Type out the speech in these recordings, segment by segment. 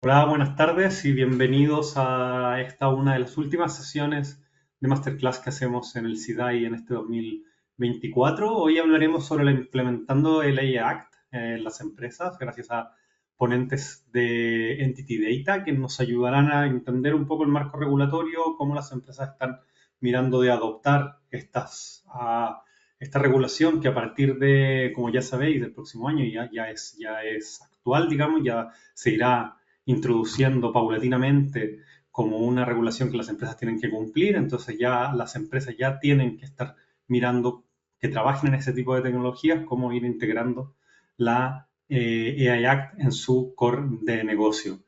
Hola, buenas tardes y bienvenidos a esta una de las últimas sesiones de masterclass que hacemos en el SIDAI en este 2024. Hoy hablaremos sobre implementando el AI Act en las empresas, gracias a ponentes de Entity Data que nos ayudarán a entender un poco el marco regulatorio, cómo las empresas están mirando de adoptar esta regulación que a partir de, como ya sabéis, del próximo año ya es actual, digamos, ya se irá introduciendo paulatinamente como una regulación que las empresas tienen que cumplir, entonces ya las empresas ya tienen que estar mirando que trabajen en ese tipo de tecnologías, cómo ir integrando la AI Act en su core de negocio.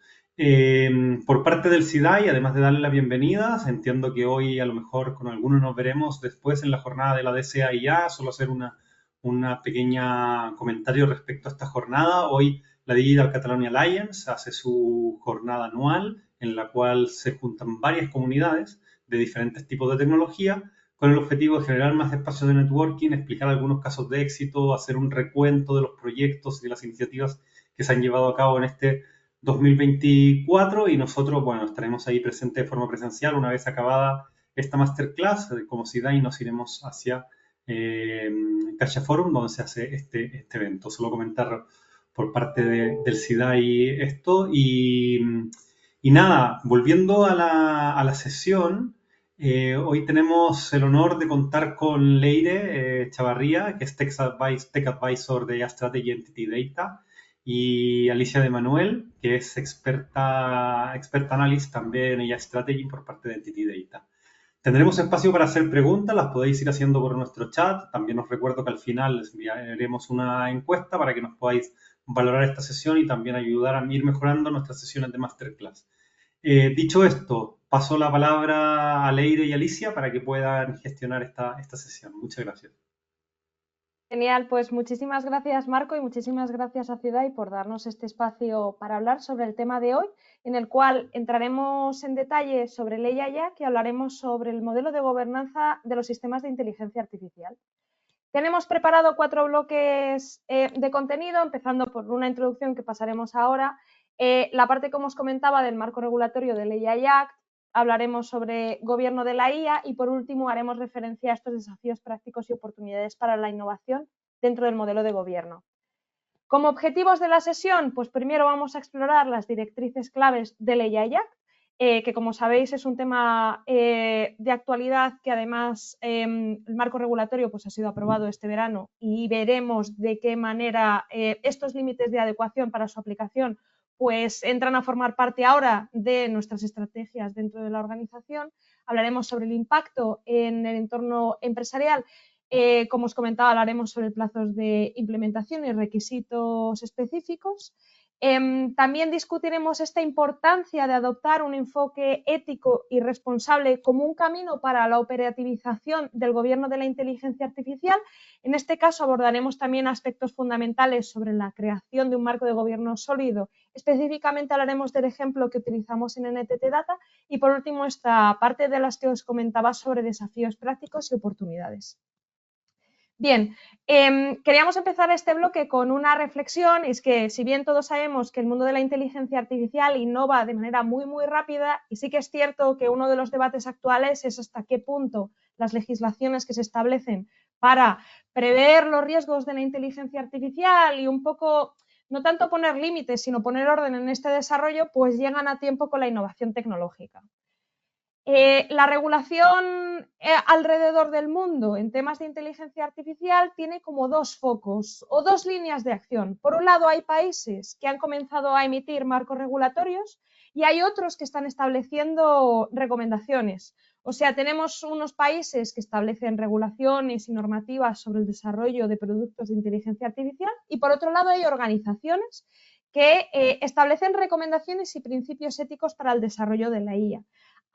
Por parte del SIDAI, además de darle las bienvenidas, entiendo que hoy a lo mejor con algunos nos veremos después en la jornada de la DCAIA, solo hacer una pequeña comentario respecto a esta jornada. Hoy la Digital Catalonia Alliance hace su jornada anual en la cual se juntan varias comunidades de diferentes tipos de tecnología con el objetivo de generar más espacios de networking, explicar algunos casos de éxito, hacer un recuento de los proyectos y de las iniciativas que se han llevado a cabo en este 2024 y nosotros, bueno, estaremos ahí presentes de forma presencial una vez acabada esta masterclass. Como SIDAI nos iremos hacia eh, Cacha Forum, donde se hace este evento. Solo comentar por parte del SIDAI esto. Y nada, volviendo a la sesión, hoy tenemos el honor de contar con Leire Chavarría, que es Tech Advisor de Strategy Entity Data, y Alicia de Manuel, que es experta analyst también en Strategy por parte de Entity Data. Tendremos espacio para hacer preguntas, las podéis ir haciendo por nuestro chat. También os recuerdo que al final les enviaremos una encuesta para que nos podáis valorar esta sesión y también ayudar a ir mejorando nuestras sesiones de masterclass. Dicho esto, paso la palabra a Leire y Alicia para que puedan gestionar esta sesión. Muchas gracias. Genial, pues muchísimas gracias Marco y muchísimas gracias a Ciudad por darnos este espacio para hablar sobre el tema de hoy, en el cual entraremos en detalle sobre el AI, que hablaremos sobre el modelo de gobernanza de los sistemas de inteligencia artificial. Tenemos preparado 4 bloques de contenido, empezando por una introducción que pasaremos ahora, la parte, como os comentaba, del marco regulatorio del AI Act, hablaremos sobre gobierno de la IA y, por último, haremos referencia a estos desafíos prácticos y oportunidades para la innovación dentro del modelo de gobierno. Como objetivos de la sesión, pues primero vamos a explorar las directrices claves del AI Act, que como sabéis es un tema de actualidad que además el marco regulatorio pues, ha sido aprobado este verano y veremos de qué manera estos límites de adecuación para su aplicación pues entran a formar parte ahora de nuestras estrategias dentro de la organización. Hablaremos sobre el impacto en el entorno empresarial. Como os comentaba, hablaremos sobre plazos de implementación y requisitos específicos. También discutiremos esta importancia de adoptar un enfoque ético y responsable como un camino para la operativización del gobierno de la inteligencia artificial. En este caso abordaremos también aspectos fundamentales sobre la creación de un marco de gobierno sólido. Específicamente hablaremos del ejemplo que utilizamos en NTT Data y, por último, esta parte de las que os comentaba sobre desafíos prácticos y oportunidades. Bien, queríamos empezar este bloque con una reflexión, y es que si bien todos sabemos que el mundo de la inteligencia artificial innova de manera muy rápida, y sí que es cierto que uno de los debates actuales es hasta qué punto las legislaciones que se establecen para prever los riesgos de la inteligencia artificial y un poco, no tanto poner límites, sino poner orden en este desarrollo, pues llegan a tiempo con la innovación tecnológica. La regulación alrededor del mundo en temas de inteligencia artificial tiene como dos focos o dos líneas de acción. Por un lado, hay países que han comenzado a emitir marcos regulatorios y hay otros que están estableciendo recomendaciones. O sea, tenemos unos países que establecen regulaciones y normativas sobre el desarrollo de productos de inteligencia artificial y, por otro lado, hay organizaciones que establecen recomendaciones y principios éticos para el desarrollo de la IA.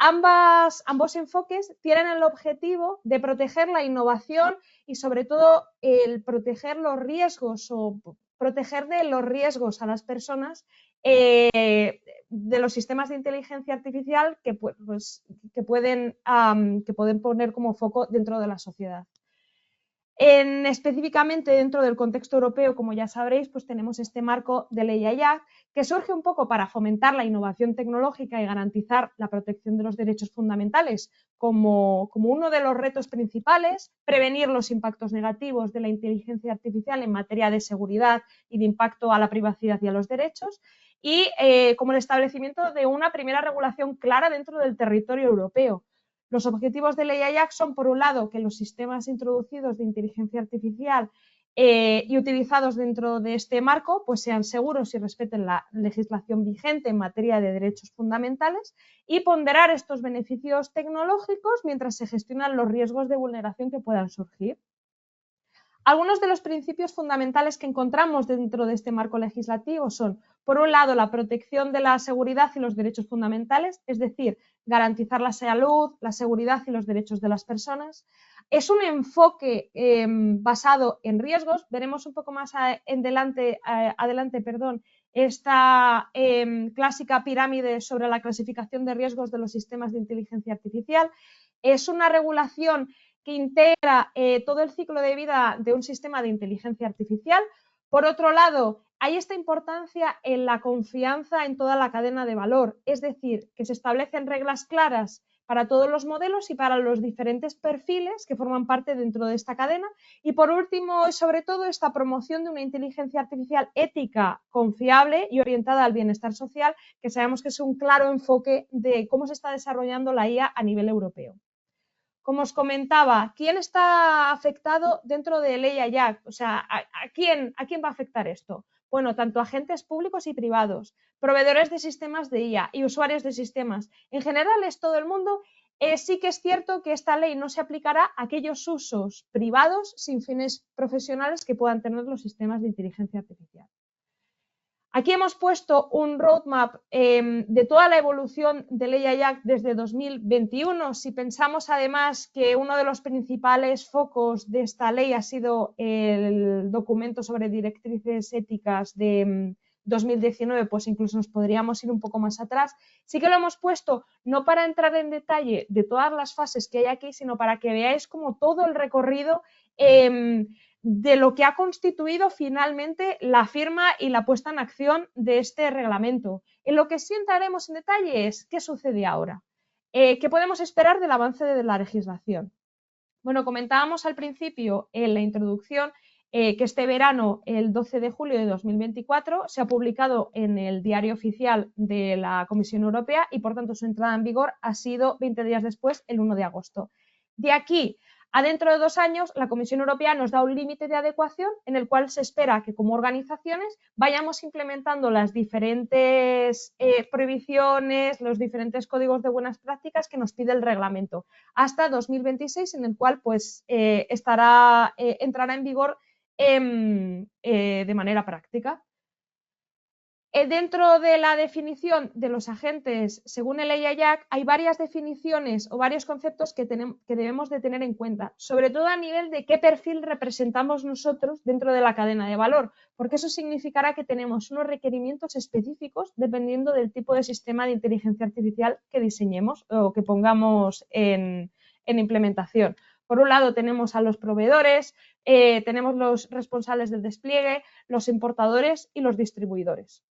Ambos enfoques tienen el objetivo de proteger la innovación y, sobre todo, el proteger los riesgos o proteger de los riesgos a las personas de los sistemas de inteligencia artificial que pueden poner como foco dentro de la sociedad. Específicamente dentro del contexto europeo, como ya sabréis, pues tenemos este marco de ley IAC que surge un poco para fomentar la innovación tecnológica y garantizar la protección de los derechos fundamentales como uno de los retos principales, prevenir los impactos negativos de la inteligencia artificial en materia de seguridad y de impacto a la privacidad y a los derechos, y como el establecimiento de una primera regulación clara dentro del territorio europeo. Los objetivos de ley IAC son, por un lado, que los sistemas introducidos de inteligencia artificial y utilizados dentro de este marco pues sean seguros y respeten la legislación vigente en materia de derechos fundamentales y ponderar estos beneficios tecnológicos mientras se gestionan los riesgos de vulneración que puedan surgir. Algunos de los principios fundamentales que encontramos dentro de este marco legislativo son, por un lado, la protección de la seguridad y los derechos fundamentales, es decir, garantizar la salud, la seguridad y los derechos de las personas. Es un enfoque basado en riesgos. Veremos un poco más adelante esta clásica pirámide sobre la clasificación de riesgos de los sistemas de inteligencia artificial. Es una regulación que integra todo el ciclo de vida de un sistema de inteligencia artificial. Por otro lado, hay esta importancia en la confianza en toda la cadena de valor, es decir, que se establecen reglas claras para todos los modelos y para los diferentes perfiles que forman parte dentro de esta cadena. Y por último, y sobre todo, esta promoción de una inteligencia artificial ética, confiable y orientada al bienestar social, que sabemos que es un claro enfoque de cómo se está desarrollando la IA a nivel europeo. Como os comentaba, ¿quién está afectado dentro de ley IAC? O sea, ¿a quién va a afectar esto? Bueno, tanto agentes públicos y privados, proveedores de sistemas de IA y usuarios de sistemas. En general es todo el mundo. Sí que es cierto que esta ley no se aplicará a aquellos usos privados sin fines profesionales que puedan tener los sistemas de inteligencia artificial. Aquí hemos puesto un roadmap de toda la evolución de ley IAC desde 2021. Si pensamos además que uno de los principales focos de esta ley ha sido el documento sobre directrices éticas de 2019, pues incluso nos podríamos ir un poco más atrás. Sí que lo hemos puesto no para entrar en detalle de todas las fases que hay aquí, sino para que veáis como todo el recorrido de lo que ha constituido finalmente la firma y la puesta en acción de este reglamento. En lo que sí entraremos en detalle es qué sucede ahora, qué podemos esperar del avance de la legislación. Bueno, comentábamos al principio en la introducción que este verano, el 12 de julio de 2024, se ha publicado en el Diario Oficial de la Comisión Europea y, por tanto, su entrada en vigor ha sido 20 días después, el 1 de agosto. De aquí a dentro de 2 años, la Comisión Europea nos da un límite de adecuación en el cual se espera que como organizaciones vayamos implementando las diferentes prohibiciones, los diferentes códigos de buenas prácticas que nos pide el reglamento, hasta 2026, en el cual pues, entrará en vigor de manera práctica. Dentro de la definición de los agentes, según el IAC, hay varias definiciones o varios conceptos que debemos de tener en cuenta, sobre todo a nivel de qué perfil representamos nosotros dentro de la cadena de valor, porque eso significará que tenemos unos requerimientos específicos dependiendo del tipo de sistema de inteligencia artificial que diseñemos o que pongamos en implementación. Por un lado tenemos a los proveedores, tenemos los responsables del despliegue, los importadores y los distribuidores.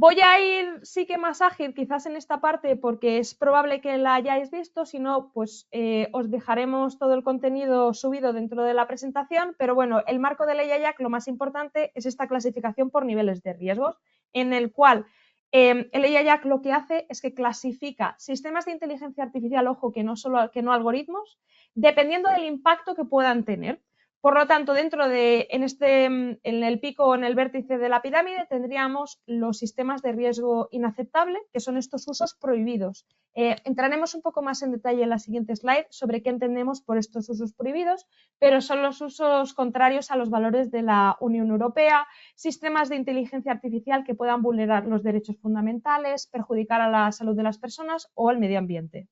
Voy a ir sí que más ágil quizás en esta parte porque es probable que la hayáis visto, si no, pues os dejaremos todo el contenido subido dentro de la presentación, pero bueno, el marco de ley IAC, lo más importante es esta clasificación por niveles de riesgos, en el cual el IAC lo que hace es que clasifica sistemas de inteligencia artificial, ojo, que no algoritmos, dependiendo del impacto que puedan tener. Por lo tanto, en el pico o en el vértice de la pirámide tendríamos los sistemas de riesgo inaceptable, que son estos usos prohibidos. Entraremos un poco más en detalle en la siguiente slide sobre qué entendemos por estos usos prohibidos, pero son los usos contrarios a los valores de la Unión Europea, sistemas de inteligencia artificial que puedan vulnerar los derechos fundamentales, perjudicar a la salud de las personas o al medio ambiente.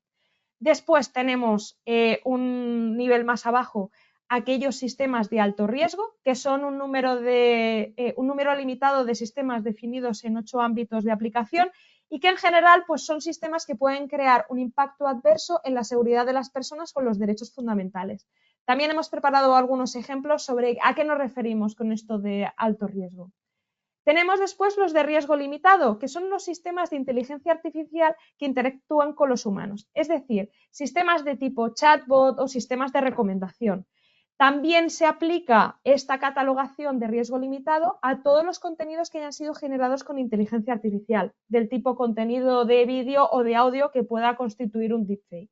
Después tenemos un nivel más abajo aquellos sistemas de alto riesgo, que son un número limitado de sistemas definidos en 8 ámbitos de aplicación y que en general pues, son sistemas que pueden crear un impacto adverso en la seguridad de las personas o los derechos fundamentales. También hemos preparado algunos ejemplos sobre a qué nos referimos con esto de alto riesgo. Tenemos después los de riesgo limitado, que son los sistemas de inteligencia artificial que interactúan con los humanos, es decir, sistemas de tipo chatbot o sistemas de recomendación. También se aplica esta catalogación de riesgo limitado a todos los contenidos que hayan sido generados con inteligencia artificial, del tipo contenido de vídeo o de audio que pueda constituir un deepfake.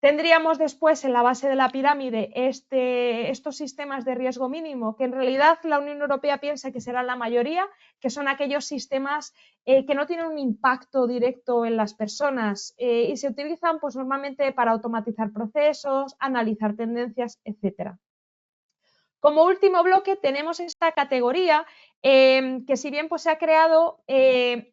Tendríamos después en la base de la pirámide estos sistemas de riesgo mínimo, que en realidad la Unión Europea piensa que serán la mayoría, que son aquellos sistemas que no tienen un impacto directo en las personas y se utilizan pues, normalmente para automatizar procesos, analizar tendencias, etc. Como último bloque tenemos esta categoría que si bien pues, se ha creado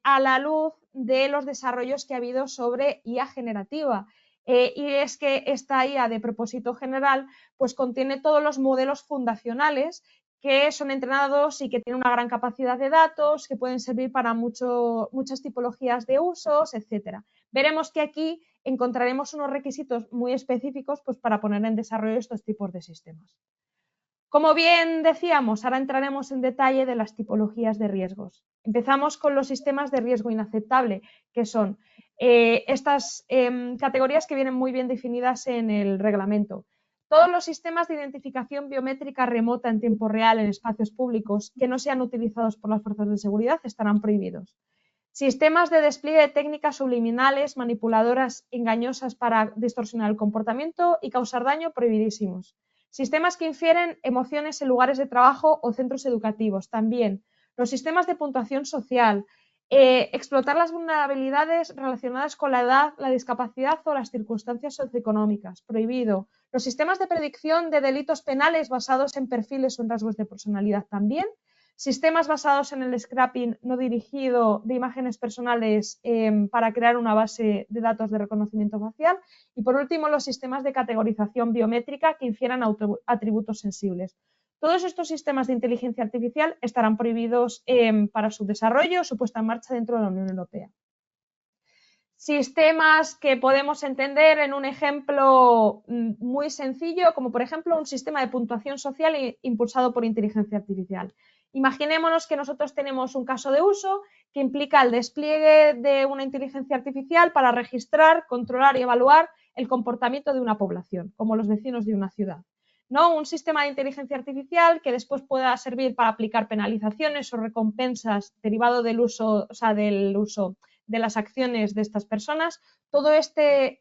a la luz de los desarrollos que ha habido sobre IA generativa. Y es que esta IA de propósito general pues contiene todos los modelos fundacionales que son entrenados y que tienen una gran capacidad de datos, que pueden servir para muchas tipologías de usos, etc. Veremos que aquí encontraremos unos requisitos muy específicos pues, para poner en desarrollo estos tipos de sistemas. Como bien decíamos, ahora entraremos en detalle de las tipologías de riesgos. Empezamos con los sistemas de riesgo inaceptable, que son estas categorías que vienen muy bien definidas en el reglamento. Todos los sistemas de identificación biométrica remota en tiempo real en espacios públicos que no sean utilizados por las fuerzas de seguridad estarán prohibidos. Sistemas de despliegue de técnicas subliminales, manipuladoras, engañosas para distorsionar el comportamiento y causar daño, prohibidísimos. Sistemas que infieren emociones en lugares de trabajo o centros educativos, también. Los sistemas de puntuación social, explotar las vulnerabilidades relacionadas con la edad, la discapacidad o las circunstancias socioeconómicas, prohibido. Los sistemas de predicción de delitos penales basados en perfiles o en rasgos de personalidad, también. Sistemas basados en el scraping no dirigido de imágenes personales para crear una base de datos de reconocimiento facial. Y por último, los sistemas de categorización biométrica que infieran atributos sensibles. Todos estos sistemas de inteligencia artificial estarán prohibidos para su desarrollo o su puesta en marcha dentro de la Unión Europea. Sistemas que podemos entender en un ejemplo muy sencillo, como por ejemplo un sistema de puntuación social impulsado por inteligencia artificial. Imaginémonos que nosotros tenemos un caso de uso que implica el despliegue de una inteligencia artificial para registrar, controlar y evaluar el comportamiento de una población, como los vecinos de una ciudad. ¿No? Un sistema de inteligencia artificial que después pueda servir para aplicar penalizaciones o recompensas derivado del uso, de las acciones de estas personas, todo este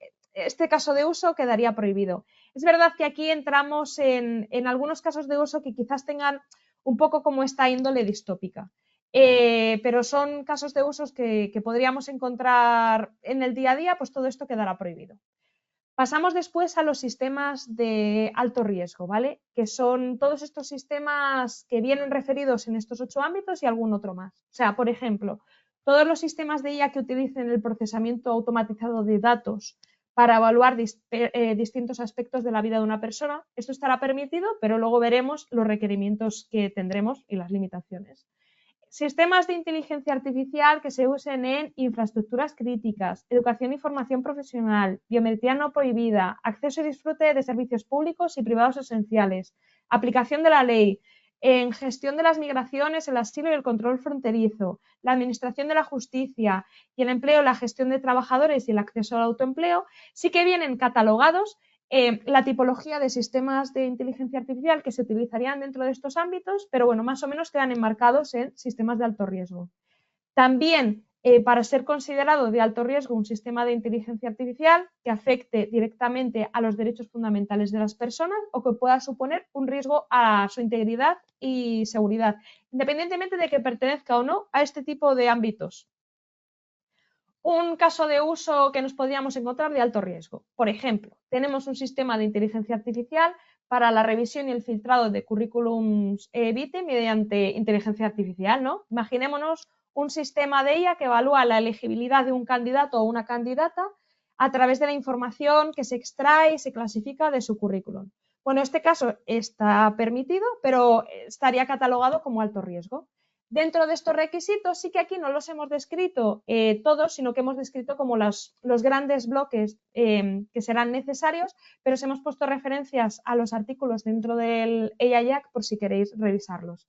caso de uso quedaría prohibido. Es verdad que aquí entramos en algunos casos de uso que quizás tengan un poco como esta índole distópica, pero son casos de usos que podríamos encontrar en el día a día, pues todo esto quedará prohibido. Pasamos después a los sistemas de alto riesgo, ¿vale? Que son todos estos sistemas que vienen referidos en estos 8 ámbitos y algún otro más. O sea, por ejemplo, todos los sistemas de IA que utilicen el procesamiento automatizado de datos para evaluar distintos aspectos de la vida de una persona, esto estará permitido, pero luego veremos los requerimientos que tendremos y las limitaciones. Sistemas de inteligencia artificial que se usen en infraestructuras críticas, educación y formación profesional, biometría no prohibida, acceso y disfrute de servicios públicos y privados esenciales, aplicación de la ley, en gestión de las migraciones, el asilo y el control fronterizo, la administración de la justicia y el empleo, la gestión de trabajadores y el acceso al autoempleo, sí que vienen catalogados la tipología de sistemas de inteligencia artificial que se utilizarían dentro de estos ámbitos, pero bueno, más o menos quedan enmarcados en sistemas de alto riesgo. También, para ser considerado de alto riesgo un sistema de inteligencia artificial que afecte directamente a los derechos fundamentales de las personas o que pueda suponer un riesgo a su integridad y seguridad, independientemente de que pertenezca o no a este tipo de ámbitos. Un caso de uso que nos podríamos encontrar de alto riesgo. Por ejemplo, tenemos un sistema de inteligencia artificial para la revisión y el filtrado de currículums vitae mediante inteligencia artificial, ¿no? Imaginémonos un sistema de ella que evalúa la elegibilidad de un candidato o una candidata a través de la información que se extrae y se clasifica de su currículum. Bueno, este caso está permitido, pero estaría catalogado como alto riesgo. Dentro de estos requisitos, sí que aquí no los hemos descrito todos, sino que hemos descrito como los grandes bloques que serán necesarios, pero os hemos puesto referencias a los artículos dentro del EIAC por si queréis revisarlos.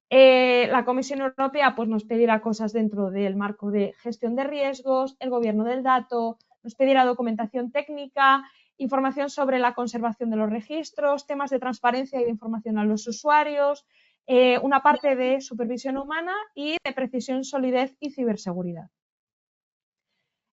La Comisión Europea pues, nos pedirá cosas dentro del marco de gestión de riesgos, el gobierno del dato, nos pedirá documentación técnica, información sobre la conservación de los registros, temas de transparencia y de información a los usuarios, una parte de supervisión humana y de precisión, solidez y ciberseguridad.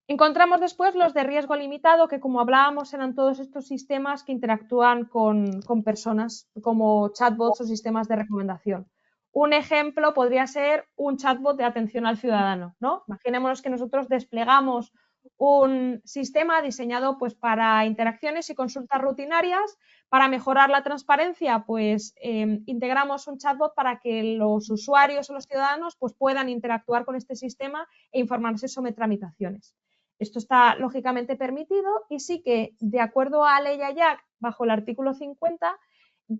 Encontramos después los de riesgo limitado, que como hablábamos eran todos estos sistemas que interactúan con personas, como chatbots o sistemas de recomendación. Un ejemplo podría ser un chatbot de atención al ciudadano, ¿no? Imaginémonos que nosotros desplegamos un sistema diseñado pues, para interacciones y consultas rutinarias. Para mejorar la transparencia, pues integramos un chatbot para que los usuarios o los ciudadanos pues, puedan interactuar con este sistema e informarse sobre tramitaciones. Esto está lógicamente permitido y sí que, de acuerdo a Ley IAC, bajo el artículo 50,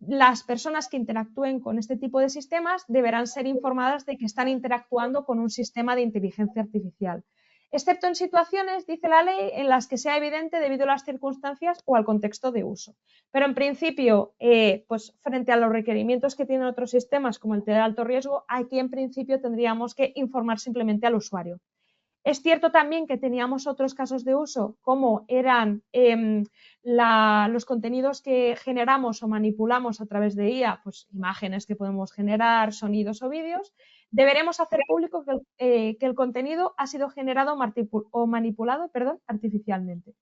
las personas que interactúen con este tipo de sistemas deberán ser informadas de que están interactuando con un sistema de inteligencia artificial, excepto en situaciones, dice la ley, en las que sea evidente debido a las circunstancias o al contexto de uso. Pero en principio, pues frente a los requerimientos que tienen otros sistemas como el de alto riesgo, aquí en principio tendríamos que informar simplemente al usuario. Es cierto también que teníamos otros casos de uso, como eran los contenidos que generamos o manipulamos a través de IA, pues imágenes que podemos generar, sonidos o vídeos. Deberemos hacer público que el contenido ha sido generado o manipulado artificialmente.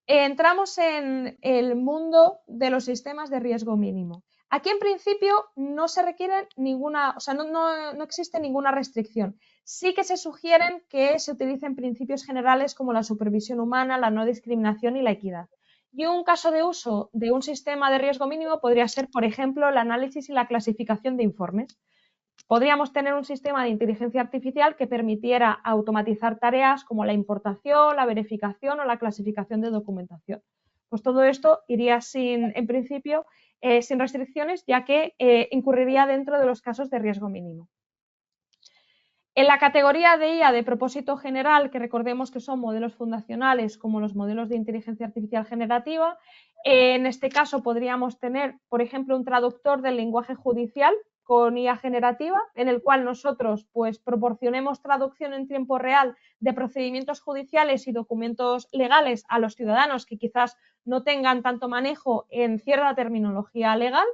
Entramos en el mundo de los sistemas de riesgo mínimo. Aquí, en principio, no se requiere ninguna, o sea, no existe ninguna restricción. Sí que se sugieren que se utilicen principios generales como la supervisión humana, la no discriminación y la equidad. Y un caso de uso de un sistema de riesgo mínimo podría ser, por ejemplo, el análisis y la clasificación de informes. Podríamos tener un sistema de inteligencia artificial que permitiera automatizar tareas como la importación, la verificación o la clasificación de documentación. Pues todo esto iría en principio, sin restricciones, ya que incurriría dentro de los casos de riesgo mínimo. En la categoría de IA de propósito general, que recordemos que son modelos fundacionales como los modelos de inteligencia artificial generativa, en este caso podríamos tener, por ejemplo, un traductor del lenguaje judicial con IA generativa, en el cual nosotros pues, proporcionemos traducción en tiempo real de procedimientos judiciales y documentos legales a los ciudadanos que quizás no tengan tanto manejo en cierta terminología legal,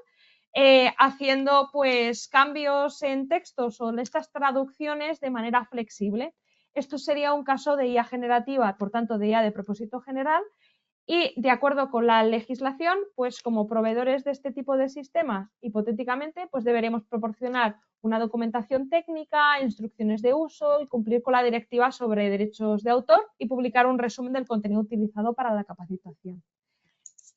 haciendo pues, cambios en textos o en estas traducciones de manera flexible. Esto sería un caso de IA generativa, por tanto, de IA de propósito general. Y de acuerdo con la legislación, pues como proveedores de este tipo de sistemas, hipotéticamente, pues deberemos proporcionar una documentación técnica, instrucciones de uso y cumplir con la directiva sobre derechos de autor y publicar un resumen del contenido utilizado para la capacitación.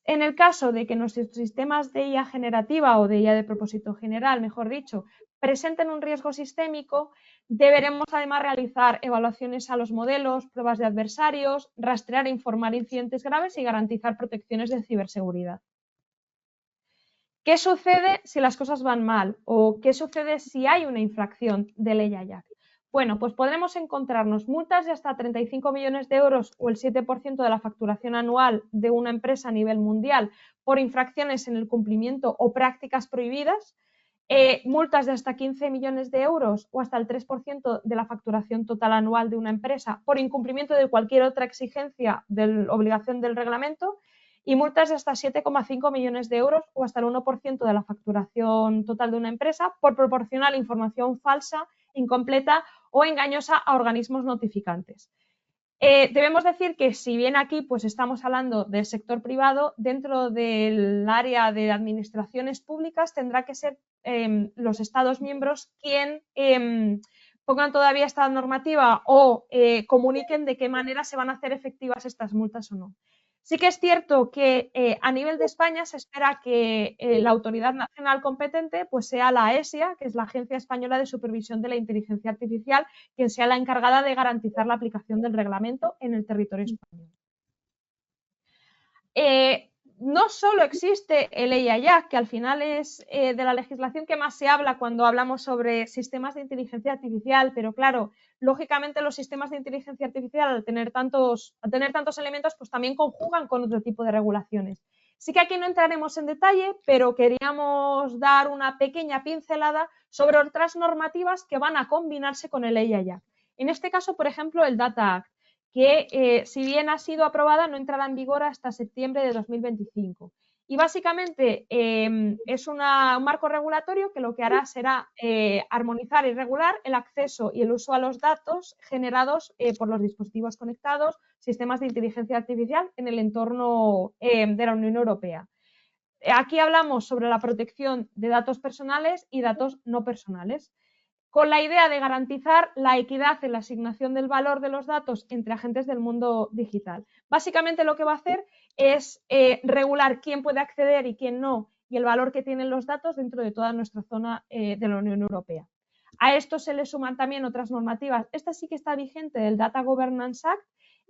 En el caso de que nuestros sistemas de IA generativa o de IA de propósito general, mejor dicho, presenten un riesgo sistémico, deberemos además realizar evaluaciones a los modelos, pruebas de adversarios, rastrear e informar incidentes graves y garantizar protecciones de ciberseguridad. ¿Qué sucede si las cosas van mal? ¿O qué sucede si hay una infracción de ley IAC? Bueno, pues podremos encontrarnos multas de hasta 35 millones de euros o el 7% de la facturación anual de una empresa a nivel mundial por infracciones en el cumplimiento o prácticas prohibidas, multas de hasta 15 millones de euros o hasta el 3% de la facturación total anual de una empresa por incumplimiento de cualquier otra exigencia de obligación del reglamento y multas de hasta 7,5 millones de euros o hasta el 1% de la facturación total de una empresa por proporcionar información falsa, incompleta o engañosa a organismos notificantes. Debemos decir que si bien aquí pues, estamos hablando del sector privado, dentro del área de administraciones públicas tendrá que ser los Estados miembros quien pongan todavía esta normativa o comuniquen de qué manera se van a hacer efectivas estas multas o no. Sí que es cierto que a nivel de España se espera que la autoridad nacional competente pues sea la ESIA, que es la Agencia Española de Supervisión de la Inteligencia Artificial, quien sea la encargada de garantizar la aplicación del reglamento en el territorio español. no solo existe el EIA, que al final es de la legislación que más se habla cuando hablamos sobre sistemas de inteligencia artificial, pero claro, lógicamente los sistemas de inteligencia artificial al tener tantos elementos, pues también conjugan con otro tipo de regulaciones. Sí que aquí no entraremos en detalle, pero queríamos dar una pequeña pincelada sobre otras normativas que van a combinarse con el EIA. En este caso, por ejemplo, el Data Act, que si bien ha sido aprobada, no entrará en vigor hasta septiembre de 2025. Y básicamente es un marco regulatorio que lo que hará será armonizar y regular el acceso y el uso a los datos generados por los dispositivos conectados, sistemas de inteligencia artificial en el entorno de la Unión Europea. Aquí hablamos sobre la protección de datos personales y datos no personales, con la idea de garantizar la equidad en la asignación del valor de los datos entre agentes del mundo digital. Básicamente lo que va a hacer es regular quién puede acceder y quién no, y el valor que tienen los datos dentro de toda nuestra zona de la Unión Europea. A esto se le suman también otras normativas. Esta sí que está vigente del Data Governance Act,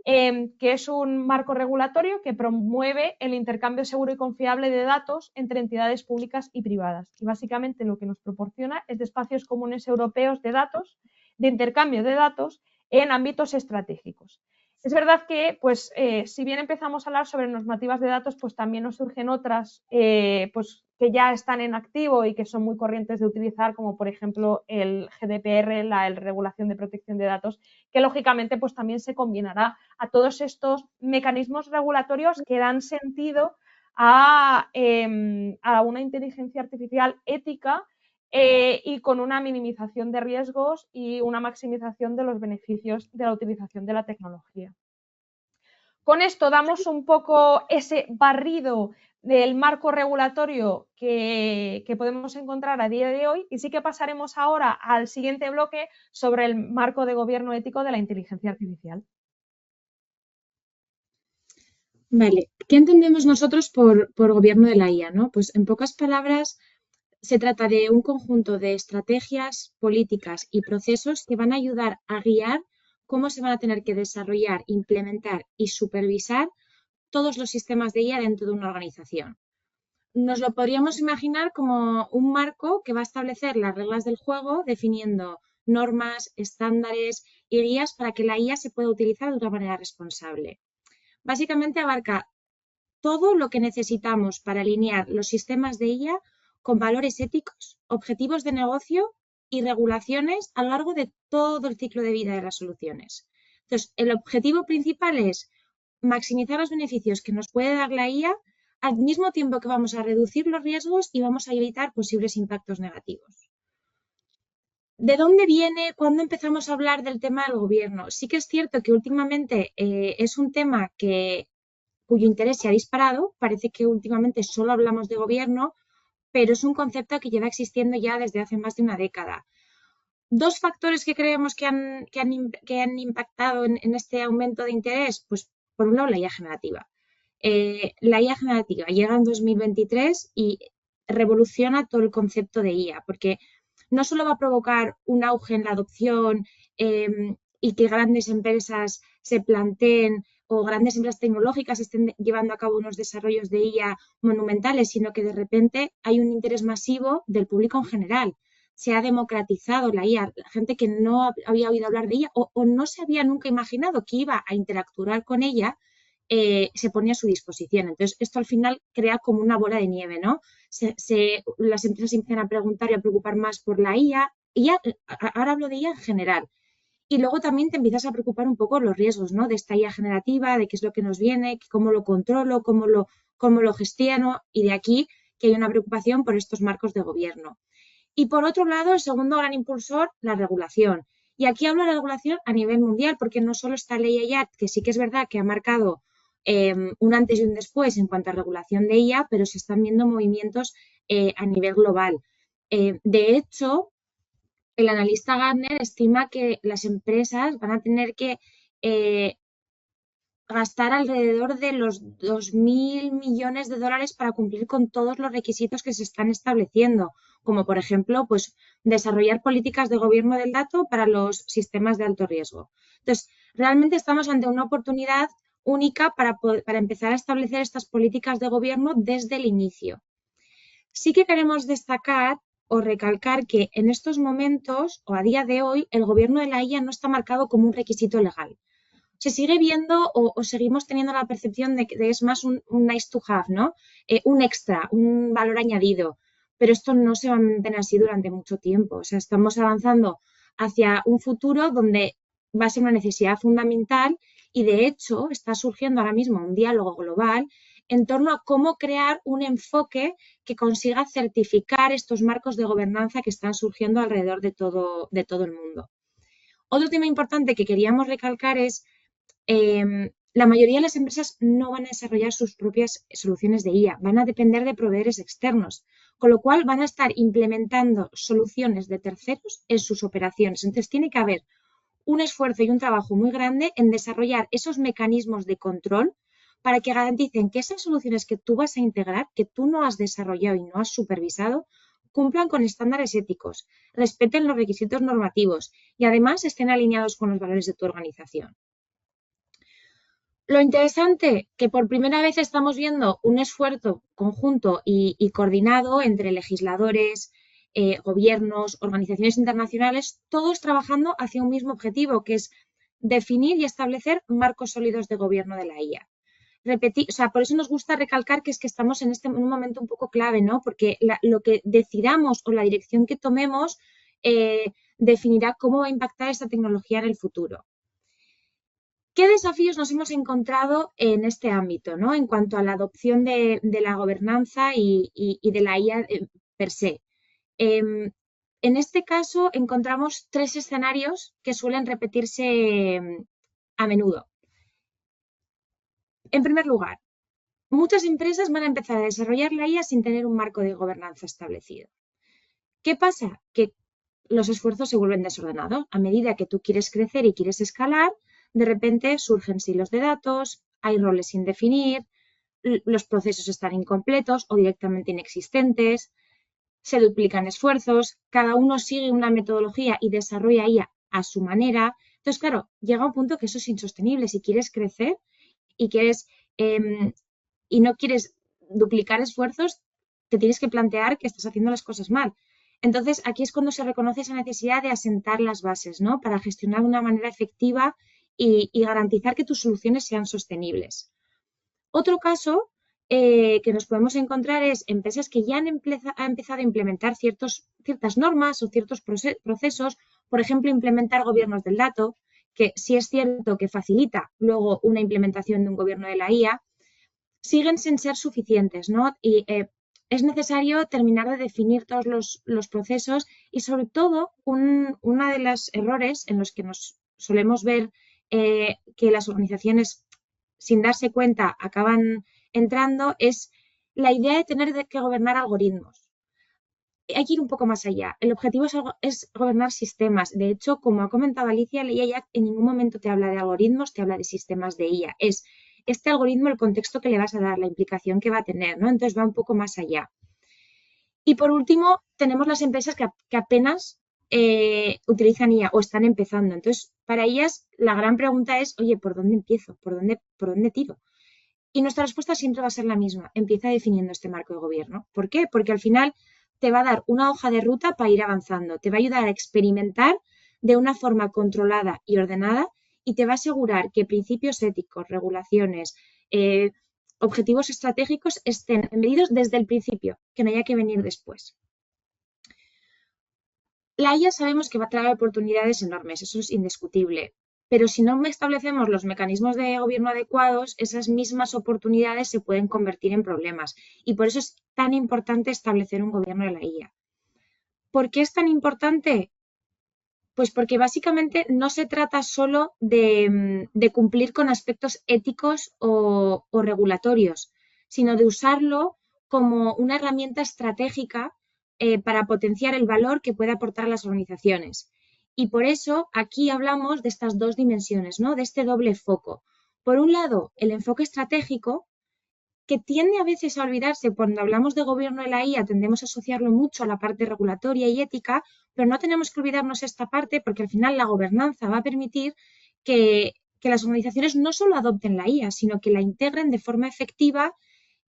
que es un marco regulatorio que promueve el intercambio seguro y confiable de datos entre entidades públicas y privadas. Y básicamente lo que nos proporciona es de espacios comunes europeos de datos, de intercambio de datos en ámbitos estratégicos. Es verdad que, pues, si bien empezamos a hablar sobre normativas de datos, pues también nos surgen otras pues, que ya están en activo y que son muy corrientes de utilizar, como por ejemplo el GDPR, la regulación de protección de datos, que lógicamente pues también se combinará a todos estos mecanismos regulatorios que dan sentido a una inteligencia artificial ética y con una minimización de riesgos y una maximización de los beneficios de la utilización de la tecnología. Con esto damos un poco ese barrido del marco regulatorio que podemos encontrar a día de hoy, y sí que pasaremos ahora al siguiente bloque sobre el marco de gobierno ético de la inteligencia artificial. Vale, ¿qué entendemos nosotros por gobierno de la IA, ¿no? Pues en pocas palabras, se trata de un conjunto de estrategias, políticas y procesos que van a ayudar a guiar cómo se van a tener que desarrollar, implementar y supervisar todos los sistemas de IA dentro de una organización. Nos lo podríamos imaginar como un marco que va a establecer las reglas del juego, definiendo normas, estándares y guías para que la IA se pueda utilizar de una manera responsable. Básicamente abarca todo lo que necesitamos para alinear los sistemas de IA con valores éticos, objetivos de negocio y regulaciones a lo largo de todo el ciclo de vida de las soluciones. Entonces, el objetivo principal es maximizar los beneficios que nos puede dar la IA al mismo tiempo que vamos a reducir los riesgos y vamos a evitar posibles impactos negativos. ¿De dónde viene? ¿Cuándo empezamos a hablar del tema del gobierno? Sí que es cierto que últimamente es un tema cuyo interés se ha disparado. Parece que últimamente solo hablamos de gobierno, pero es un concepto que lleva existiendo ya desde hace más de una década. Dos factores que creemos que han impactado en este aumento de interés, pues por un lado la IA generativa. La IA generativa llega en 2023 y revoluciona todo el concepto de IA, porque no solo va a provocar un auge en la adopción y que grandes empresas se planteen o grandes empresas tecnológicas estén llevando a cabo unos desarrollos de IA monumentales, sino que de repente hay un interés masivo del público en general. Se ha democratizado la IA, la gente que no había oído hablar de ella o no se había nunca imaginado que iba a interactuar con ella, se pone a su disposición. Entonces, esto al final crea como una bola de nieve, ¿no? Las empresas empiezan a preguntar y a preocupar más por la IA, y ya, ahora hablo de IA en general. Y luego también te empiezas a preocupar un poco los riesgos, ¿no? De esta IA generativa, de qué es lo que nos viene, cómo lo controlo, cómo lo gestiono, y de aquí que hay una preocupación por estos marcos de gobierno. Y por otro lado, el segundo gran impulsor, la regulación. Y aquí hablo de la regulación a nivel mundial, porque no solo está ley IA, que sí que es verdad que ha marcado un antes y un después en cuanto a regulación de IA, pero se están viendo movimientos a nivel global. De hecho, el analista Gartner estima que las empresas van a tener que gastar alrededor de los 2.000 millones de dólares para cumplir con todos los requisitos que se están estableciendo, como por ejemplo, pues desarrollar políticas de gobierno del dato para los sistemas de alto riesgo. Entonces, realmente estamos ante una oportunidad única para empezar a establecer estas políticas de gobierno desde el inicio. Sí que queremos destacar o recalcar que en estos momentos o a día de hoy el gobierno de la IA no está marcado como un requisito legal. Se sigue viendo o seguimos teniendo la percepción de que es más un nice to have, ¿no? Un extra, un valor añadido, pero esto no se va a mantener así durante mucho tiempo. O sea, estamos avanzando hacia un futuro donde va a ser una necesidad fundamental y de hecho está surgiendo ahora mismo un diálogo global en torno a cómo crear un enfoque que consiga certificar estos marcos de gobernanza que están surgiendo alrededor de todo el mundo. Otro tema importante que queríamos recalcar es la mayoría de las empresas no van a desarrollar sus propias soluciones de IA, van a depender de proveedores externos, con lo cual van a estar implementando soluciones de terceros en sus operaciones. Entonces tiene que haber un esfuerzo y un trabajo muy grande en desarrollar esos mecanismos de control para que garanticen que esas soluciones que tú vas a integrar, que tú no has desarrollado y no has supervisado, cumplan con estándares éticos, respeten los requisitos normativos y además estén alineados con los valores de tu organización. Lo interesante, que por primera vez estamos viendo un esfuerzo conjunto y coordinado entre legisladores, gobiernos, organizaciones internacionales, todos trabajando hacia un mismo objetivo, que es definir y establecer marcos sólidos de gobierno de la IA. Por eso nos gusta recalcar que es que estamos en un momento un poco clave, ¿no? Porque lo que decidamos o la dirección que tomemos definirá cómo va a impactar esta tecnología en el futuro. ¿Qué desafíos nos hemos encontrado en este ámbito, ¿no? En cuanto a la adopción de la gobernanza y de la IA per se? En este caso encontramos 3 escenarios que suelen repetirse a menudo. En primer lugar, muchas empresas van a empezar a desarrollar la IA sin tener un marco de gobernanza establecido. ¿Qué pasa? Que los esfuerzos se vuelven desordenados. A medida que tú quieres crecer y quieres escalar, de repente surgen silos de datos, hay roles sin definir, los procesos están incompletos o directamente inexistentes, se duplican esfuerzos, cada uno sigue una metodología y desarrolla IA a su manera. Entonces, claro, llega un punto que eso es insostenible. Si quieres crecer y y no quieres duplicar esfuerzos, te tienes que plantear que estás haciendo las cosas mal. Entonces, aquí es cuando se reconoce esa necesidad de asentar las bases, ¿no? Para gestionar de una manera efectiva y garantizar que tus soluciones sean sostenibles. Otro caso que nos podemos encontrar es empresas que ya han empezado a implementar ciertas normas o ciertos procesos, por ejemplo, implementar gobiernos del dato, que sí es cierto que facilita luego una implementación de un gobierno de la IA, siguen sin ser suficientes, ¿no? Y es necesario terminar de definir todos los procesos y, sobre todo, uno de los errores en los que nos solemos ver que las organizaciones, sin darse cuenta, acaban entrando, es la idea de tener que gobernar algoritmos. Hay que ir un poco más allá. El objetivo es gobernar sistemas. De hecho, como ha comentado Alicia, la IA en ningún momento te habla de algoritmos, te habla de sistemas de IA. Es este algoritmo el contexto que le vas a dar, la implicación que va a tener, ¿no? Entonces va un poco más allá. Y por último, tenemos las empresas que apenas utilizan IA o están empezando. Entonces, para ellas la gran pregunta es, oye, ¿por dónde empiezo? ¿Por dónde tiro? Y nuestra respuesta siempre va a ser la misma. Empieza definiendo este marco de gobierno. ¿Por qué? Porque al final te va a dar una hoja de ruta para ir avanzando. Te va a ayudar a experimentar de una forma controlada y ordenada y te va a asegurar que principios éticos, regulaciones, objetivos estratégicos estén medidos desde el principio, que no haya que venir después. La IA sabemos que va a traer oportunidades enormes, eso es indiscutible, pero si no establecemos los mecanismos de gobierno adecuados, esas mismas oportunidades se pueden convertir en problemas y por eso es tan importante establecer un gobierno de la IA. ¿Por qué es tan importante? Pues porque básicamente no se trata solo de cumplir con aspectos éticos o regulatorios, sino de usarlo como una herramienta estratégica para potenciar el valor que puede aportar a las organizaciones. Y por eso aquí hablamos de estas 2 dimensiones, ¿no? De este doble foco. Por un lado, el enfoque estratégico, que tiende a veces a olvidarse cuando hablamos de gobierno de la IA, tendemos a asociarlo mucho a la parte regulatoria y ética, pero no tenemos que olvidarnos esta parte porque al final la gobernanza va a permitir que que las organizaciones no solo adopten la IA, sino que la integren de forma efectiva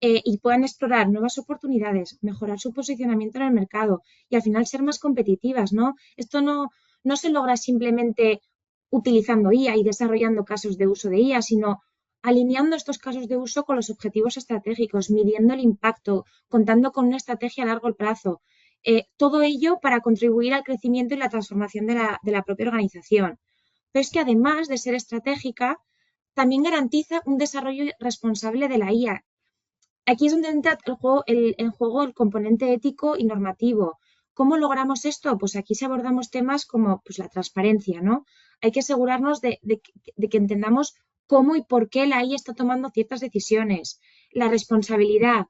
y puedan explorar nuevas oportunidades, mejorar su posicionamiento en el mercado y al final ser más competitivas, ¿no? Esto no se logra simplemente utilizando IA y desarrollando casos de uso de IA, sino alineando estos casos de uso con los objetivos estratégicos, midiendo el impacto, contando con una estrategia a largo plazo. Todo ello para contribuir al crecimiento y la transformación de la propia organización. Pero es que además de ser estratégica, también garantiza un desarrollo responsable de la IA. Aquí es donde entra en juego el componente ético y normativo. ¿Cómo logramos esto? Pues aquí se abordamos temas como pues, la transparencia, ¿no? Hay que asegurarnos de que entendamos cómo y por qué la IA está tomando ciertas decisiones. La responsabilidad,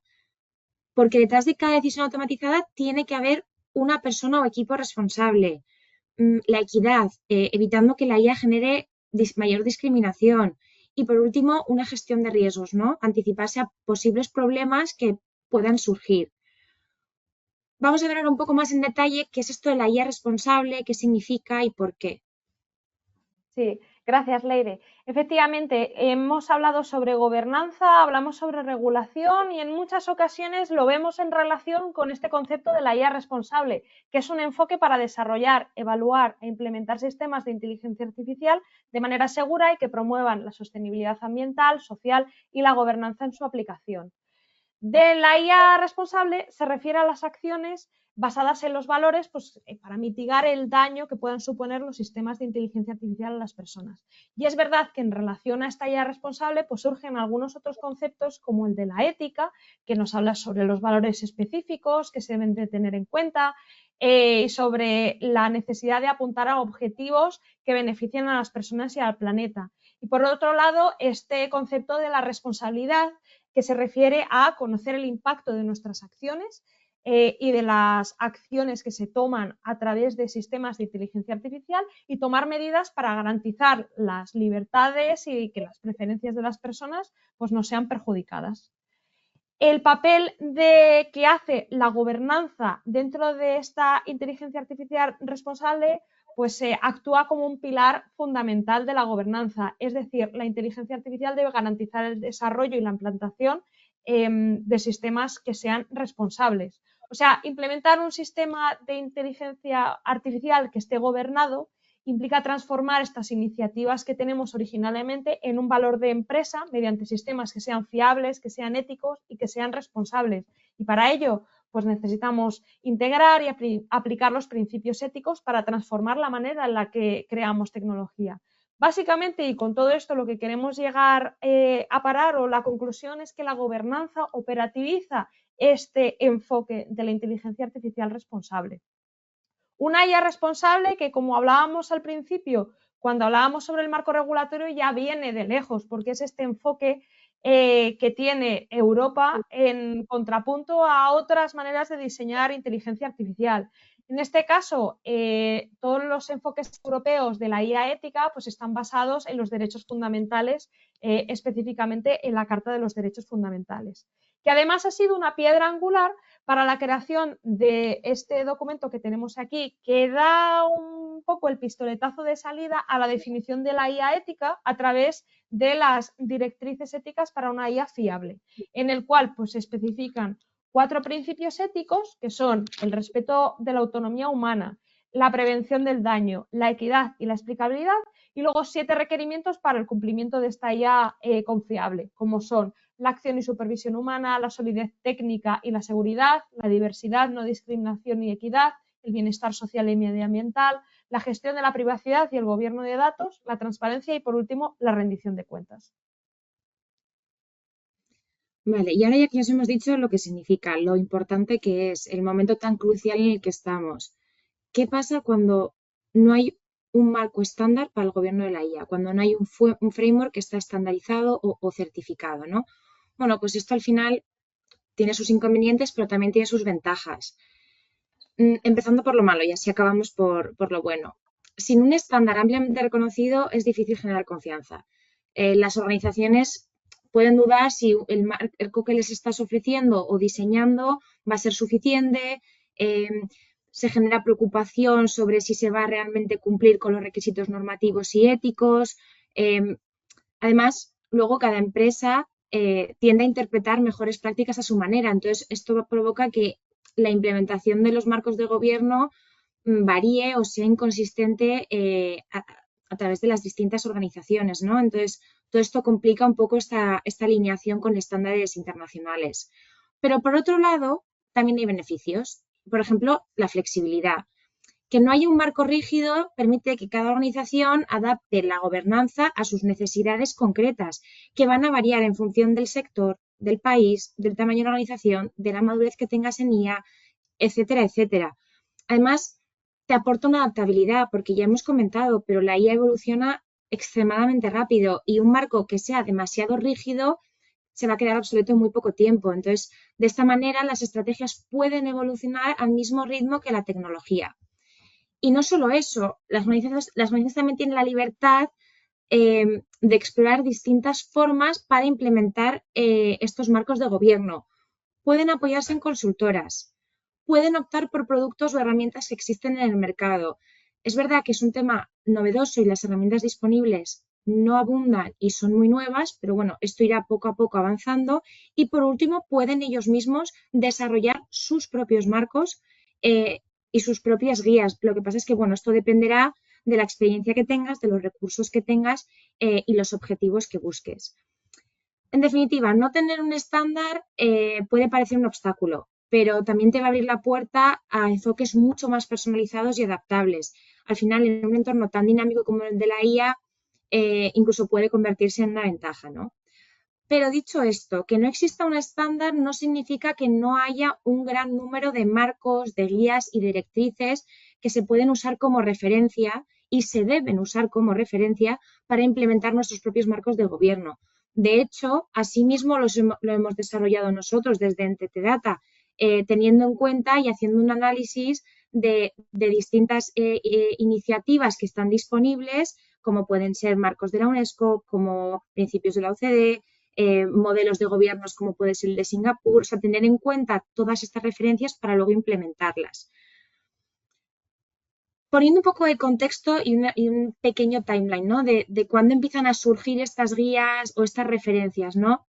porque detrás de cada decisión automatizada tiene que haber una persona o equipo responsable. La equidad, evitando que la IA genere mayor discriminación. Y por último, una gestión de riesgos, ¿no? Anticiparse a posibles problemas que puedan surgir. Vamos a ver ahora un poco más en detalle qué es esto de la IA responsable, qué significa y por qué. Sí, gracias, Leire. Efectivamente, hemos hablado sobre gobernanza, hablamos sobre regulación y en muchas ocasiones lo vemos en relación con este concepto de la IA responsable, que es un enfoque para desarrollar, evaluar e implementar sistemas de inteligencia artificial de manera segura y que promuevan la sostenibilidad ambiental, social y la gobernanza en su aplicación. De la IA responsable se refiere a las acciones basadas en los valores pues, para mitigar el daño que puedan suponer los sistemas de inteligencia artificial a las personas. Y es verdad que en relación a esta IA responsable pues, surgen algunos otros conceptos como el de la ética, que nos habla sobre los valores específicos que se deben de tener en cuenta, sobre la necesidad de apuntar a objetivos que beneficien a las personas y al planeta. Y por otro lado, este concepto de la responsabilidad, que se refiere a conocer el impacto de nuestras acciones y de las acciones que se toman a través de sistemas de inteligencia artificial y tomar medidas para garantizar las libertades y que las preferencias de las personas pues, no sean perjudicadas. El papel que hace la gobernanza dentro de esta inteligencia artificial responsable pues actúa como un pilar fundamental de la gobernanza. Es decir, la inteligencia artificial debe garantizar el desarrollo y la implantación de sistemas que sean responsables. O sea, implementar un sistema de inteligencia artificial que esté gobernado implica transformar estas iniciativas que tenemos originalmente en un valor de empresa mediante sistemas que sean fiables, que sean éticos y que sean responsables. Y para ello, pues necesitamos integrar y aplicar los principios éticos para transformar la manera en la que creamos tecnología. Básicamente, y con todo esto, lo que queremos llegar a parar o la conclusión es que la gobernanza operativiza este enfoque de la inteligencia artificial responsable. Una IA responsable que, como hablábamos al principio, cuando hablábamos sobre el marco regulatorio, ya viene de lejos, porque es este enfoque que tiene Europa en contrapunto a otras maneras de diseñar inteligencia artificial. En este caso, todos los enfoques europeos de la IA ética pues, están basados en los derechos fundamentales, específicamente en la Carta de los Derechos Fundamentales, que además ha sido una piedra angular para la creación de este documento que tenemos aquí, que da un poco el pistoletazo de salida a la definición de la IA ética a través de las directrices éticas para una IA fiable, en el cual pues, se especifican 4 principios éticos que son el respeto de la autonomía humana, la prevención del daño, la equidad y la explicabilidad, y luego 7 requerimientos para el cumplimiento de esta IA confiable, como son la acción y supervisión humana, la solidez técnica y la seguridad, la diversidad, no discriminación y equidad, el bienestar social y medioambiental, la gestión de la privacidad y el gobierno de datos, la transparencia y, por último, la rendición de cuentas. Vale, y ahora ya que os hemos dicho lo que significa, lo importante que es, el momento tan crucial en el que estamos, ¿qué pasa cuando no hay un marco estándar para el gobierno de la IA? Cuando no hay un framework que está estandarizado o certificado, ¿no? Bueno, pues esto al final tiene sus inconvenientes, pero también tiene sus ventajas. Empezando por lo malo y así acabamos por lo bueno. Sin un estándar ampliamente reconocido es difícil generar confianza. Las organizaciones pueden dudar si el marco que les estás ofreciendo o diseñando va a ser suficiente. Se genera preocupación sobre si se va a realmente cumplir con los requisitos normativos y éticos. Además, luego cada empresa tiende a interpretar mejores prácticas a su manera. Entonces, esto provoca que la implementación de los marcos de gobierno varíe o sea inconsistente a través de las distintas organizaciones, ¿no? Entonces, todo esto complica un poco esta alineación con estándares internacionales. Pero por otro lado, también hay beneficios. Por ejemplo, la flexibilidad. Que no haya un marco rígido permite que cada organización adapte la gobernanza a sus necesidades concretas, que van a variar en función del sector, del país, del tamaño de la organización, de la madurez que tengas en IA, etcétera, etcétera. Además, te aporta una adaptabilidad, porque ya hemos comentado, pero la IA evoluciona extremadamente rápido y un marco que sea demasiado rígido se va a quedar obsoleto en muy poco tiempo. Entonces, de esta manera, las estrategias pueden evolucionar al mismo ritmo que la tecnología. Y no solo eso, las organizaciones también tienen la libertad de explorar distintas formas para implementar estos marcos de gobierno. Pueden apoyarse en consultoras, pueden optar por productos o herramientas que existen en el mercado. Es verdad que es un tema novedoso y las herramientas disponibles no abundan y son muy nuevas, pero bueno, esto irá poco a poco avanzando. Y por último, pueden ellos mismos desarrollar sus propios marcos y sus propias guías. Lo que pasa es que, bueno, esto dependerá de la experiencia que tengas, de los recursos que tengas y los objetivos que busques. En definitiva, no tener un estándar puede parecer un obstáculo, pero también te va a abrir la puerta a enfoques mucho más personalizados y adaptables. Al final, en un entorno tan dinámico como el de la IA, incluso puede convertirse en una ventaja, ¿no? Pero dicho esto, que no exista un estándar no significa que no haya un gran número de marcos, de guías y directrices que se pueden usar como referencia y se deben usar como referencia para implementar nuestros propios marcos de gobierno. De hecho, asimismo lo hemos desarrollado nosotros desde NTT Data, teniendo en cuenta y haciendo un análisis de distintas iniciativas que están disponibles, como pueden ser marcos de la UNESCO, como principios de la OCDE, modelos de gobiernos como puede ser el de Singapur, o sea, tener en cuenta todas estas referencias para luego implementarlas. Poniendo un poco de contexto y un pequeño timeline, ¿no? De cuándo empiezan a surgir estas guías o estas referencias, ¿no?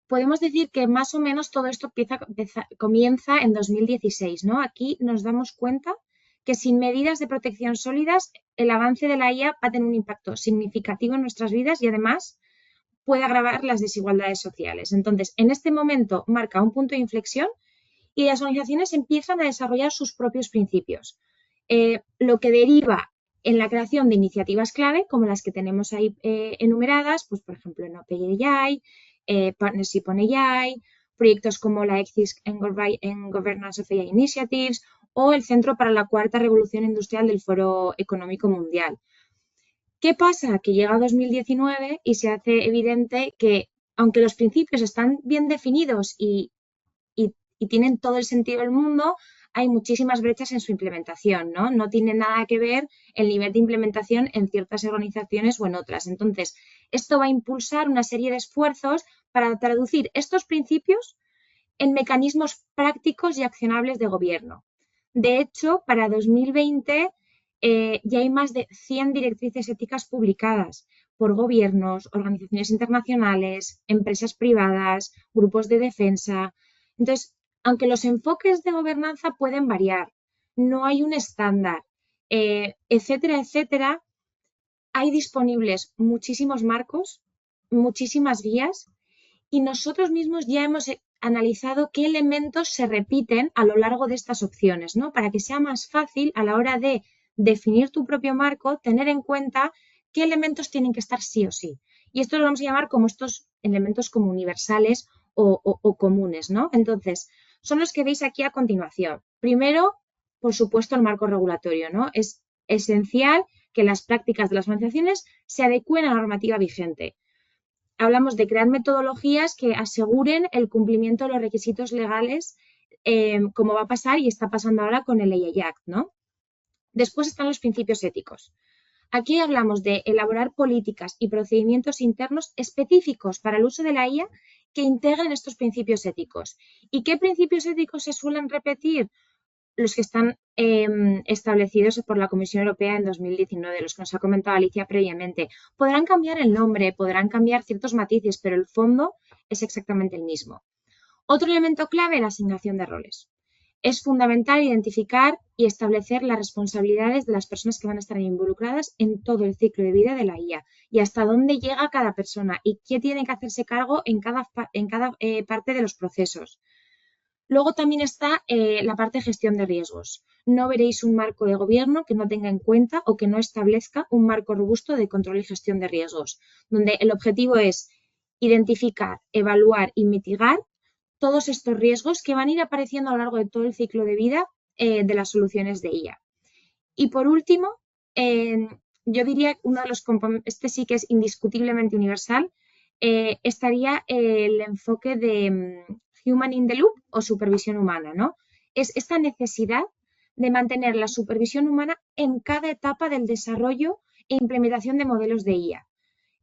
Podemos decir que más o menos todo esto comienza en 2016, ¿no? Aquí nos damos cuenta que sin medidas de protección sólidas, el avance de la IA va a tener un impacto significativo en nuestras vidas y además puede agravar las desigualdades sociales. Entonces, en este momento marca un punto de inflexión y las organizaciones empiezan a desarrollar sus propios principios, lo que deriva en la creación de iniciativas clave, como las que tenemos ahí enumeradas, pues por ejemplo en OpenAI, Partnership on AI, proyectos como la EXIS en Governance of AI Initiatives o el Centro para la Cuarta Revolución Industrial del Foro Económico Mundial. ¿Qué pasa? Que llega 2019 y se hace evidente que, aunque los principios están bien definidos y tienen todo el sentido del mundo, hay muchísimas brechas en su implementación, ¿no? No tiene nada que ver el nivel de implementación en ciertas organizaciones o en otras. Entonces, esto va a impulsar una serie de esfuerzos para traducir estos principios en mecanismos prácticos y accionables de gobierno. De hecho, para 2020 ya hay más de 100 directrices éticas publicadas por gobiernos, organizaciones internacionales, empresas privadas, grupos de defensa. Entonces, aunque los enfoques de gobernanza pueden variar, no hay un estándar, etcétera, etcétera, hay disponibles muchísimos marcos, muchísimas guías y nosotros mismos ya hemos analizado qué elementos se repiten a lo largo de estas opciones, ¿no? Para que sea más fácil a la hora de definir tu propio marco, tener en cuenta qué elementos tienen que estar sí o sí. Y esto lo vamos a llamar como estos elementos como universales o comunes, ¿no? Entonces, son los que veis aquí a continuación. Primero, por supuesto, el marco regulatorio, ¿no? Es esencial que las prácticas de las organizaciones se adecúen a la normativa vigente. Hablamos de crear metodologías que aseguren el cumplimiento de los requisitos legales, como va a pasar y está pasando ahora con el AI Act, ¿no? Después están los principios éticos. Aquí hablamos de elaborar políticas y procedimientos internos específicos para el uso de la IA que integren estos principios éticos. ¿Y qué principios éticos se suelen repetir? los que están establecidos por la Comisión Europea en 2019, los que nos ha comentado Alicia previamente. Podrán cambiar el nombre, podrán cambiar ciertos matices, pero el fondo es exactamente el mismo. Otro elemento clave, la asignación de roles. Es fundamental identificar y establecer las responsabilidades de las personas que van a estar involucradas en todo el ciclo de vida de la IA y hasta dónde llega cada persona y qué tiene que hacerse cargo en cada parte de los procesos. Luego también está la parte de gestión de riesgos. No veréis un marco de gobierno que no tenga en cuenta o que no establezca un marco robusto de control y gestión de riesgos, donde el objetivo es identificar, evaluar y mitigar todos estos riesgos que van a ir apareciendo a lo largo de todo el ciclo de vida de las soluciones de IA. Y por último, yo diría que uno de los componentes, este sí que es indiscutiblemente universal, estaría el enfoque de Human in the Loop o supervisión humana, ¿no? Es esta necesidad de mantener la supervisión humana en cada etapa del desarrollo e implementación de modelos de IA.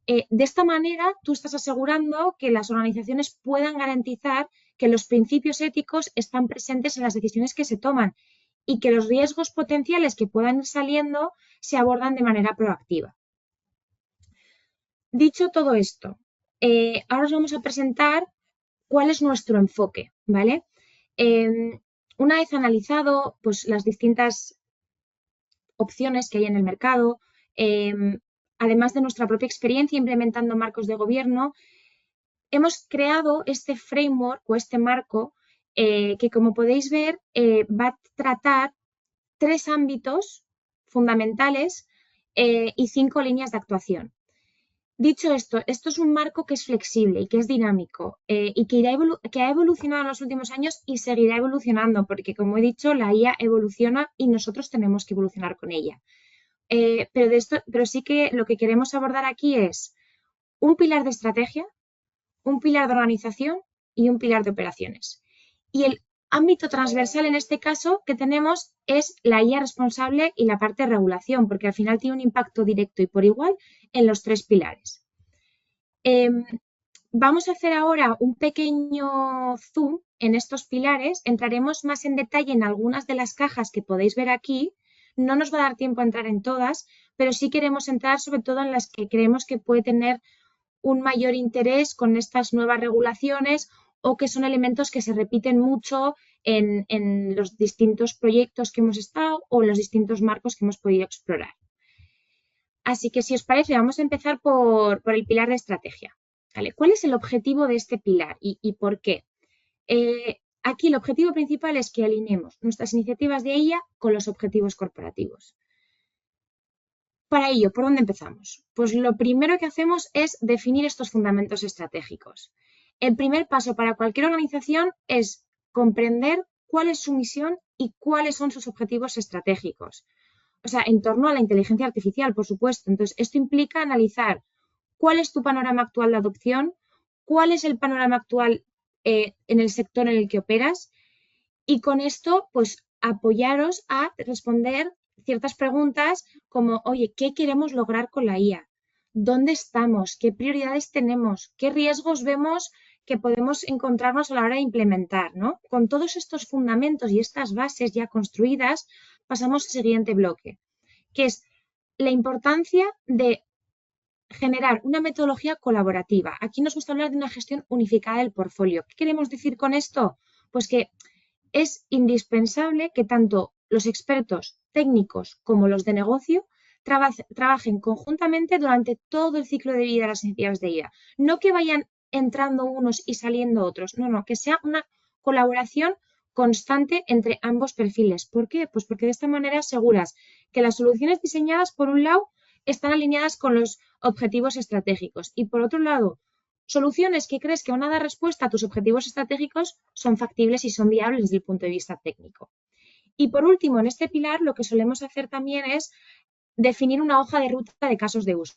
De esta manera, tú estás asegurando que las organizaciones puedan garantizar que los principios éticos están presentes en las decisiones que se toman y que los riesgos potenciales que puedan ir saliendo se abordan de manera proactiva. Dicho todo esto, ahora os vamos a presentar cuál es nuestro enfoque, ¿vale? Una vez analizado pues, las distintas opciones que hay en el mercado, además de nuestra propia experiencia implementando marcos de gobierno, hemos creado este framework o este marco que, como podéis ver, va a tratar 3 ámbitos fundamentales y 5 líneas de actuación. Dicho esto es un marco que es flexible y que es dinámico y que ha evolucionado en los últimos años y seguirá evolucionando porque, como he dicho, la IA evoluciona y nosotros tenemos que evolucionar con ella. Pero sí que lo que queremos abordar aquí es un pilar de estrategia, un pilar de organización y un pilar de operaciones. Y el ámbito transversal en este caso que tenemos es la IA responsable y la parte de regulación, porque al final tiene un impacto directo y por igual en los 3 pilares. Vamos a hacer ahora un pequeño zoom en estos pilares. Entraremos más en detalle en algunas de las cajas que podéis ver aquí. No nos va a dar tiempo a entrar en todas, pero sí queremos entrar sobre todo en las que creemos que puede tener un mayor interés con estas nuevas regulaciones o que son elementos que se repiten mucho en los distintos proyectos que hemos estado o en los distintos marcos que hemos podido explorar. Así que, si os parece, vamos a empezar por el pilar de estrategia. ¿Vale? ¿Cuál es el objetivo de este pilar y por qué? Aquí el objetivo principal es que alineemos nuestras iniciativas de IA con los objetivos corporativos. Para ello, ¿por dónde empezamos? Pues lo primero que hacemos es definir estos fundamentos estratégicos. El primer paso para cualquier organización es comprender cuál es su misión y cuáles son sus objetivos estratégicos. O sea, en torno a la inteligencia artificial, por supuesto. Entonces, esto implica analizar cuál es tu panorama actual de adopción, cuál es el panorama actual en el sector en el que operas y con esto, pues, apoyaros a responder ciertas preguntas como, oye, ¿qué queremos lograr con la IA? ¿Dónde estamos? ¿Qué prioridades tenemos? ¿Qué riesgos vemos que podemos encontrarnos a la hora de implementar, ¿no? Con todos estos fundamentos y estas bases ya construidas, pasamos al siguiente bloque, que es la importancia de generar una metodología colaborativa. Aquí nos gusta hablar de una gestión unificada del portfolio. ¿Qué queremos decir con esto? Pues que es indispensable que tanto los expertos técnicos como los de negocio trabajen conjuntamente durante todo el ciclo de vida de las iniciativas de IA. No que vayan entrando unos y saliendo otros. No, que sea una colaboración constante entre ambos perfiles. ¿Por qué? Pues porque de esta manera aseguras que las soluciones diseñadas, por un lado, están alineadas con los objetivos estratégicos y, por otro lado, soluciones que crees que van a dar respuesta a tus objetivos estratégicos son factibles y son viables desde el punto de vista técnico. Y, por último, en este pilar lo que solemos hacer también es definir una hoja de ruta de casos de uso.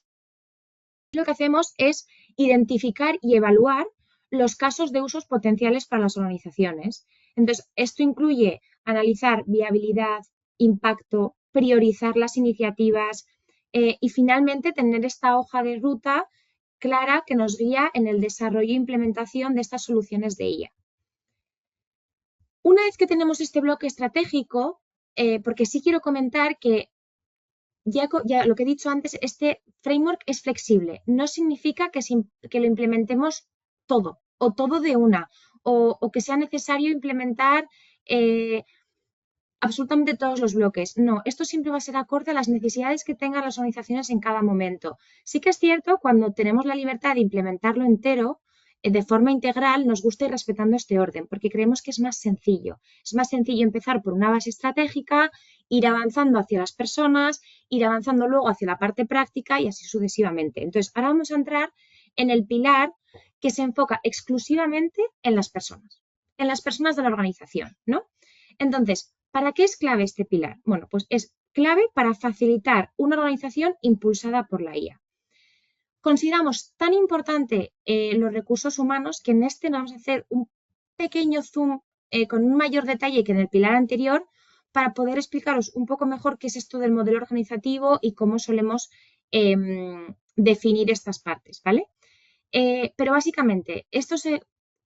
Lo que hacemos es identificar y evaluar los casos de usos potenciales para las organizaciones. Entonces, esto incluye analizar viabilidad, impacto, priorizar las iniciativas y finalmente tener esta hoja de ruta clara que nos guía en el desarrollo e implementación de estas soluciones de IA. Una vez que tenemos este bloque estratégico, porque sí quiero comentar que ya lo que he dicho antes, este framework es flexible. No significa que lo implementemos todo o todo de una o que sea necesario implementar absolutamente todos los bloques. No, esto siempre va a ser acorde a las necesidades que tengan las organizaciones en cada momento. Sí que es cierto, cuando tenemos la libertad de implementarlo entero, de forma integral, nos gusta ir respetando este orden, porque creemos que es más sencillo. Es más sencillo empezar por una base estratégica, ir avanzando hacia las personas, ir avanzando luego hacia la parte práctica y así sucesivamente. Entonces, ahora vamos a entrar en el pilar que se enfoca exclusivamente en las personas de la organización, ¿no? Entonces, ¿para qué es clave este pilar? Bueno, pues es clave para facilitar una organización impulsada por la IA. Consideramos tan importante los recursos humanos que en este vamos a hacer un pequeño zoom con un mayor detalle que en el pilar anterior para poder explicaros un poco mejor qué es esto del modelo organizativo y cómo solemos definir estas partes, ¿vale? Pero básicamente esto se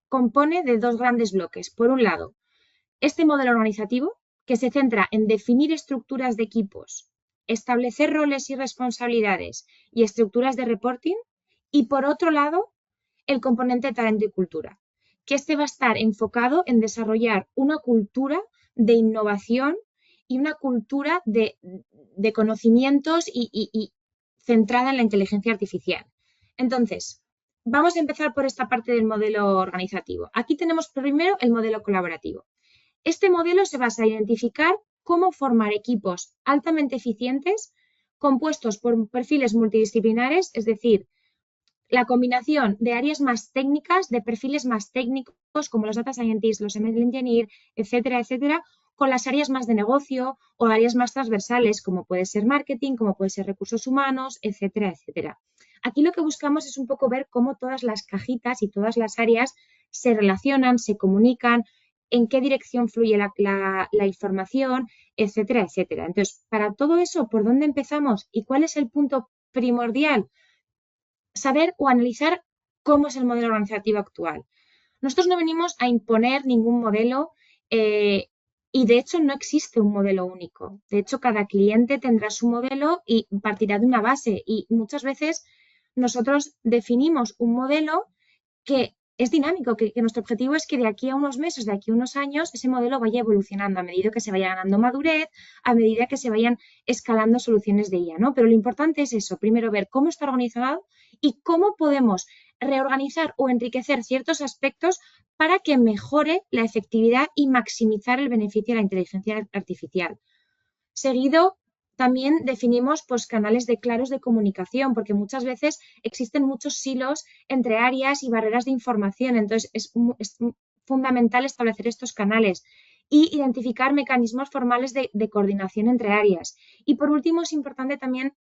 compone de dos grandes bloques. Por un lado, este modelo organizativo que se centra en definir estructuras de equipos, establecer roles y responsabilidades y estructuras de reporting. Y por otro lado, el componente talento y cultura, que este va a estar enfocado en desarrollar una cultura de innovación y una cultura de conocimientos y centrada en la inteligencia artificial. Entonces, vamos a empezar por esta parte del modelo organizativo. Aquí tenemos primero el modelo colaborativo. Este modelo se basa en identificar cómo formar equipos altamente eficientes compuestos por perfiles multidisciplinares, es decir, la combinación de áreas más técnicas, de perfiles más técnicos como los data scientists, los ML engineer, etcétera, etcétera, con las áreas más de negocio o áreas más transversales como puede ser marketing, como puede ser recursos humanos, etcétera, etcétera. Aquí lo que buscamos es un poco ver cómo todas las cajitas y todas las áreas se relacionan, se comunican, en qué dirección fluye la información, etcétera, etcétera. Entonces, para todo eso, ¿por dónde empezamos y cuál es el punto primordial? Saber o analizar cómo es el modelo organizativo actual. Nosotros no venimos a imponer ningún modelo y de hecho no existe un modelo único. De hecho, cada cliente tendrá su modelo y partirá de una base y muchas veces nosotros definimos un modelo que es dinámico, que nuestro objetivo es que de aquí a unos meses, de aquí a unos años, ese modelo vaya evolucionando a medida que se vaya ganando madurez, a medida que se vayan escalando soluciones de IA, ¿no? Pero lo importante es eso, primero ver cómo está organizado y cómo podemos reorganizar o enriquecer ciertos aspectos para que mejore la efectividad y maximizar el beneficio de la inteligencia artificial. Seguido, también definimos pues, canales claros de comunicación, porque muchas veces existen muchos silos entre áreas y barreras de información. Entonces, es fundamental establecer estos canales y identificar mecanismos formales de coordinación entre áreas. Y por último, es importante también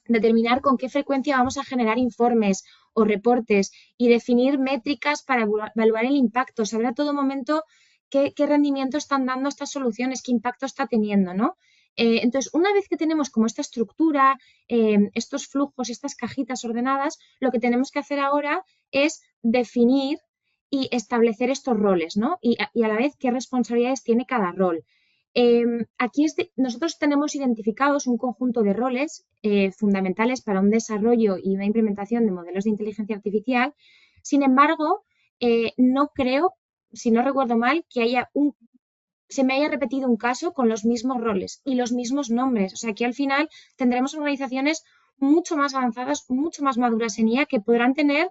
determinar con qué frecuencia vamos a generar informes o reportes y definir métricas para evaluar el impacto, saber a todo momento qué rendimiento están dando estas soluciones, qué impacto está teniendo, ¿no? Entonces, una vez que tenemos como esta estructura, estos flujos, estas cajitas ordenadas, lo que tenemos que hacer ahora es definir y establecer estos roles, ¿no? Y a la vez qué responsabilidades tiene cada rol. Aquí nosotros tenemos identificados un conjunto de roles fundamentales para un desarrollo y una implementación de modelos de inteligencia artificial. Sin embargo, no creo, si no recuerdo mal, que se me haya repetido un caso con los mismos roles y los mismos nombres. O sea, que al final tendremos organizaciones mucho más avanzadas, mucho más maduras en IA que podrán tener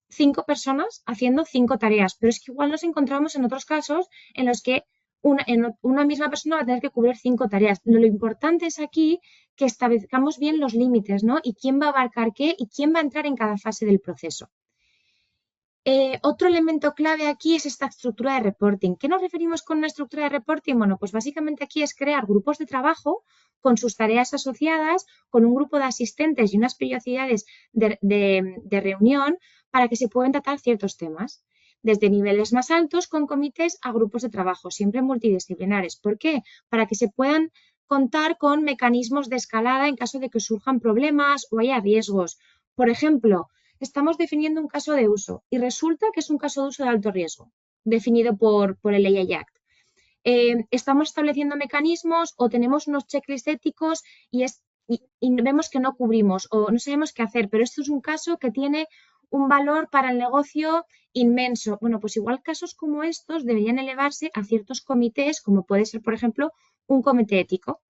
5 personas haciendo 5 tareas. Pero es que igual nos encontramos en otros casos en los que una misma persona va a tener que cubrir 5 tareas. Lo importante es aquí que establezcamos bien los límites, ¿no? Y quién va a abarcar qué y quién va a entrar en cada fase del proceso. Otro elemento clave aquí es esta estructura de reporting. ¿Qué nos referimos con una estructura de reporting? Bueno, pues básicamente aquí es crear grupos de trabajo con sus tareas asociadas, con un grupo de asistentes y unas periodicidades de reunión para que se puedan tratar ciertos temas. Desde niveles más altos con comités a grupos de trabajo, siempre multidisciplinares. ¿Por qué? Para que se puedan contar con mecanismos de escalada en caso de que surjan problemas o haya riesgos. Por ejemplo, estamos definiendo un caso de uso y resulta que es un caso de uso de alto riesgo, definido por el AI Act. estamos estableciendo mecanismos o tenemos unos checklists éticos y vemos que no cubrimos o no sabemos qué hacer, pero esto es un caso que tiene un valor para el negocio inmenso. Bueno, pues igual casos como estos deberían elevarse a ciertos comités, como puede ser, por ejemplo, un comité ético,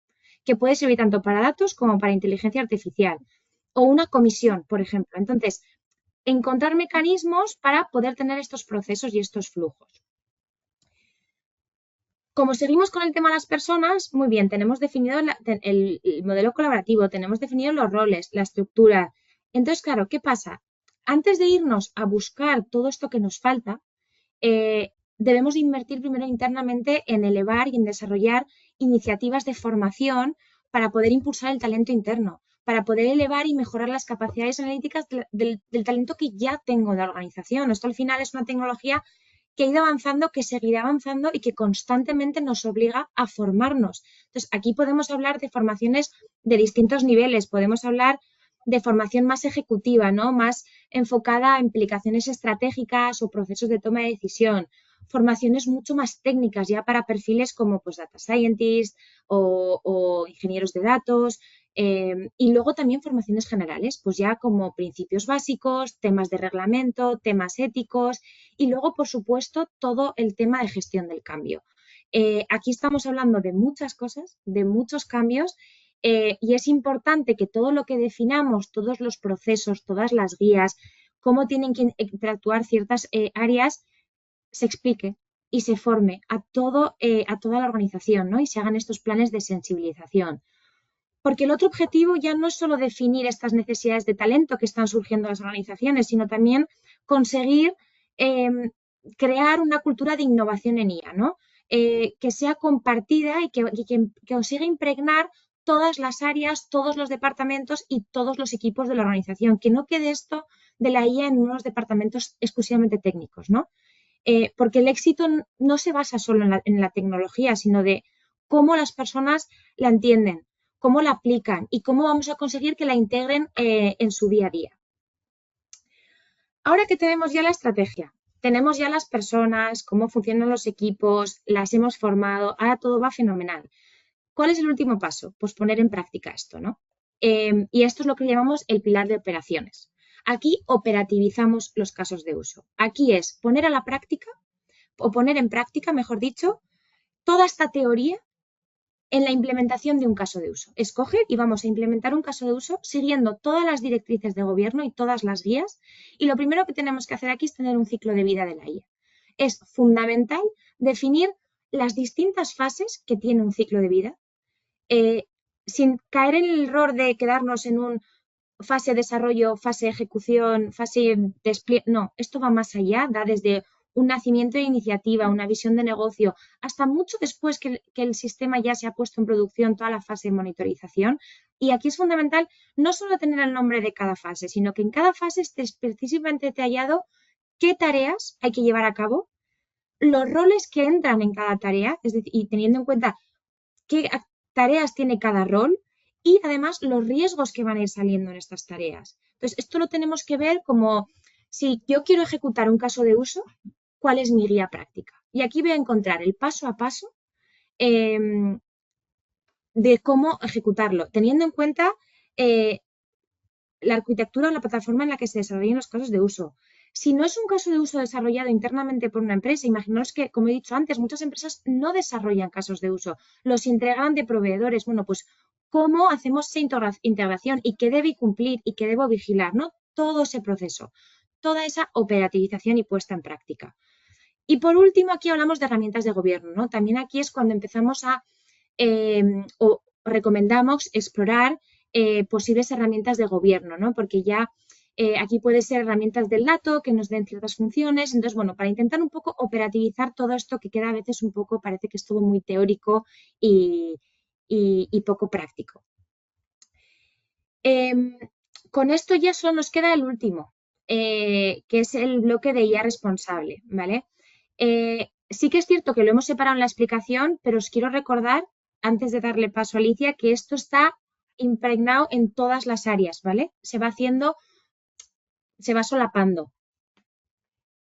que puede servir tanto para datos como para inteligencia artificial, o una comisión, por ejemplo. Entonces, encontrar mecanismos para poder tener estos procesos y estos flujos. Como seguimos con el tema de las personas, muy bien, tenemos definido el modelo colaborativo, tenemos definido los roles, la estructura. Entonces, claro, ¿qué pasa? Antes de irnos a buscar todo esto que nos falta, debemos invertir primero internamente en elevar y en desarrollar iniciativas de formación para poder impulsar el talento interno, para poder elevar y mejorar las capacidades analíticas del talento que ya tengo en la organización. Esto al final es una tecnología que ha ido avanzando, que seguirá avanzando y que constantemente nos obliga a formarnos. Entonces, aquí podemos hablar de formaciones de distintos niveles, podemos hablar de formación más ejecutiva, ¿no? Más enfocada a implicaciones estratégicas o procesos de toma de decisión, formaciones mucho más técnicas ya para perfiles como pues, data scientists o ingenieros de datos, y luego también formaciones generales, pues ya como principios básicos, temas de reglamento, temas éticos y luego, por supuesto, todo el tema de gestión del cambio. Aquí estamos hablando de muchas cosas, de muchos cambios y es importante que todo lo que definamos, todos los procesos, todas las guías, cómo tienen que interactuar ciertas áreas, se explique y se forme a toda la organización, ¿no? Y se hagan estos planes de sensibilización. Porque el otro objetivo ya no es solo definir estas necesidades de talento que están surgiendo en las organizaciones, sino también conseguir crear una cultura de innovación en IA, ¿no? Que sea compartida y que consiga impregnar todas las áreas, todos los departamentos y todos los equipos de la organización. Que no quede esto de la IA en unos departamentos exclusivamente técnicos, ¿no? Porque el éxito no se basa solo en la tecnología, sino de cómo las personas la entienden, cómo la aplican y cómo vamos a conseguir que la integren en su día a día. Ahora que tenemos ya la estrategia, tenemos ya las personas, cómo funcionan los equipos, las hemos formado, ahora todo va fenomenal. ¿Cuál es el último paso? Pues poner en práctica esto, ¿no? Y esto es lo que llamamos el pilar de operaciones. Aquí operativizamos los casos de uso. Aquí es poner a la práctica, o poner en práctica, mejor dicho, toda esta teoría en la implementación de un caso de uso. Escoge y vamos a implementar un caso de uso siguiendo todas las directrices de gobierno y todas las guías. Y lo primero que tenemos que hacer aquí es tener un ciclo de vida de la IA. Es fundamental definir las distintas fases que tiene un ciclo de vida, sin caer en el error de quedarnos en un fase desarrollo, fase ejecución, fase despliegue. No, esto va más allá, da desde un nacimiento de iniciativa, una visión de negocio, hasta mucho después que el sistema ya se ha puesto en producción, toda la fase de monitorización. Y aquí es fundamental no solo tener el nombre de cada fase, sino que en cada fase esté precisamente detallado qué tareas hay que llevar a cabo, los roles que entran en cada tarea, es decir, y teniendo en cuenta qué tareas tiene cada rol y además los riesgos que van a ir saliendo en estas tareas. Entonces, esto lo tenemos que ver como si yo quiero ejecutar un caso de uso, ¿cuál es mi guía práctica? Y aquí voy a encontrar el paso a paso de cómo ejecutarlo, teniendo en cuenta la arquitectura o la plataforma en la que se desarrollan los casos de uso. Si no es un caso de uso desarrollado internamente por una empresa, imaginaos que, como he dicho antes, muchas empresas no desarrollan casos de uso, los entregan de proveedores. Bueno, pues, ¿cómo hacemos esa integración y qué debe cumplir y qué debo vigilar? ¿No? Todo ese proceso, toda esa operativización y puesta en práctica. Y por último, aquí hablamos de herramientas de gobierno, ¿no? También aquí es cuando empezamos o recomendamos explorar posibles herramientas de gobierno, ¿no? Porque ya aquí puede ser herramientas del dato que nos den ciertas funciones. Entonces, bueno, para intentar un poco operativizar todo esto que queda a veces un poco, parece que es todo muy teórico y poco práctico. Con esto ya solo nos queda el último, que es el bloque de IA responsable, ¿vale? Sí que es cierto que lo hemos separado en la explicación, pero os quiero recordar, antes de darle paso a Alicia, que esto está impregnado en todas las áreas, ¿vale? Se va solapando.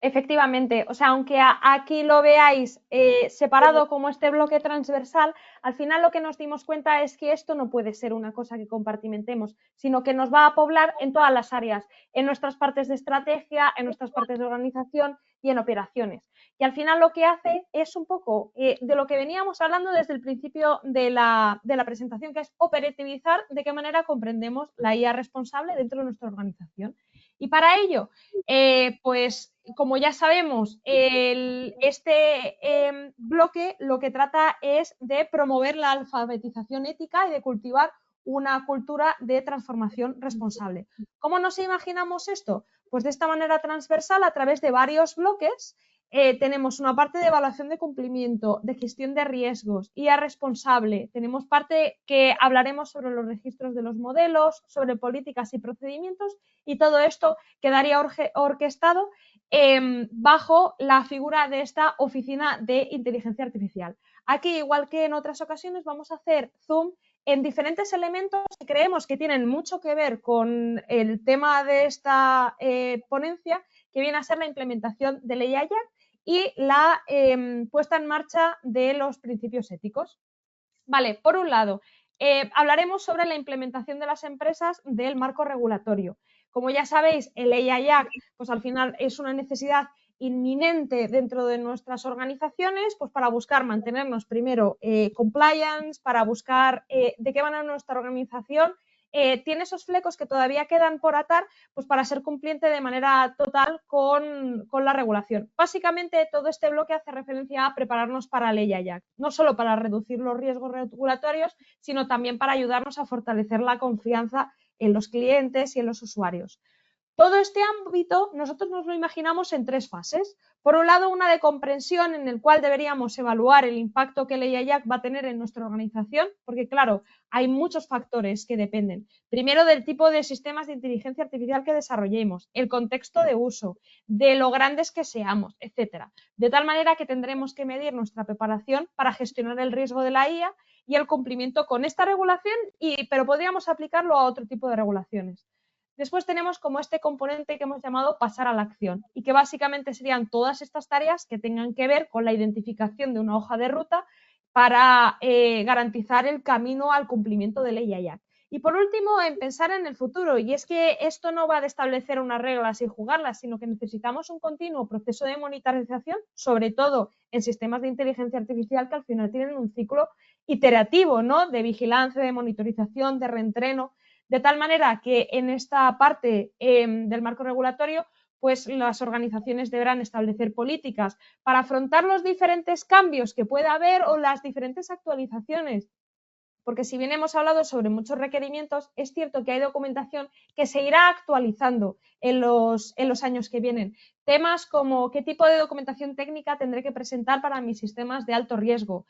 Efectivamente, o sea, aunque aquí lo veáis separado como este bloque transversal, al final lo que nos dimos cuenta es que esto no puede ser una cosa que compartimentemos, sino que nos va a poblar en todas las áreas, en nuestras partes de estrategia, en nuestras partes de organización y en operaciones. Y al final lo que hace es un poco de lo que veníamos hablando desde el principio de la presentación, que es operativizar de qué manera comprendemos la IA responsable dentro de nuestra organización. Y para ello, pues como ya sabemos, este bloque lo que trata es de promover la alfabetización ética y de cultivar una cultura de transformación responsable. ¿Cómo nos imaginamos esto? Pues de esta manera transversal, a través de varios bloques. Tenemos una parte de evaluación de cumplimiento, de gestión de riesgos, IA responsable. Tenemos parte que hablaremos sobre los registros de los modelos, sobre políticas y procedimientos, y todo esto quedaría orquestado bajo la figura de esta oficina de inteligencia artificial. Aquí, igual que en otras ocasiones, vamos a hacer zoom en diferentes elementos que creemos que tienen mucho que ver con el tema de esta ponencia, que viene a ser la implementación de ley AIAC y la puesta en marcha de los principios éticos. Vale, por un lado, hablaremos sobre la implementación de las empresas del marco regulatorio. Como ya sabéis, el EIAC, pues al final es una necesidad inminente dentro de nuestras organizaciones, pues para buscar mantenernos primero compliance, para buscar de qué manera nuestra organización tiene esos flecos que todavía quedan por atar, pues para ser cumpliente de manera total con la regulación. Básicamente, todo este bloque hace referencia a prepararnos para la EIAC, no solo para reducir los riesgos regulatorios, sino también para ayudarnos a fortalecer la confianza en los clientes y en los usuarios. Todo este ámbito nosotros nos lo imaginamos en tres fases. Por un lado, una de comprensión en el cual deberíamos evaluar el impacto que el EIAC va a tener en nuestra organización, porque claro, hay muchos factores que dependen. Primero, del tipo de sistemas de inteligencia artificial que desarrollemos, el contexto de uso, de lo grandes que seamos, etcétera. De tal manera que tendremos que medir nuestra preparación para gestionar el riesgo de la IA y el cumplimiento con esta regulación, pero podríamos aplicarlo a otro tipo de regulaciones. Después tenemos como este componente que hemos llamado pasar a la acción y que básicamente serían todas estas tareas que tengan que ver con la identificación de una hoja de ruta para garantizar el camino al cumplimiento de ley IAC. Y por último, en pensar en el futuro, y es que esto no va de establecer unas reglas y jugarlas, sino que necesitamos un continuo proceso de monitorización, sobre todo en sistemas de inteligencia artificial que al final tienen un ciclo iterativo, ¿no? De vigilancia, de monitorización, de reentreno, de tal manera que en esta parte del marco regulatorio, pues las organizaciones deberán establecer políticas para afrontar los diferentes cambios que pueda haber o las diferentes actualizaciones. Porque si bien hemos hablado sobre muchos requerimientos, es cierto que hay documentación que se irá actualizando en los años que vienen. Temas como qué tipo de documentación técnica tendré que presentar para mis sistemas de alto riesgo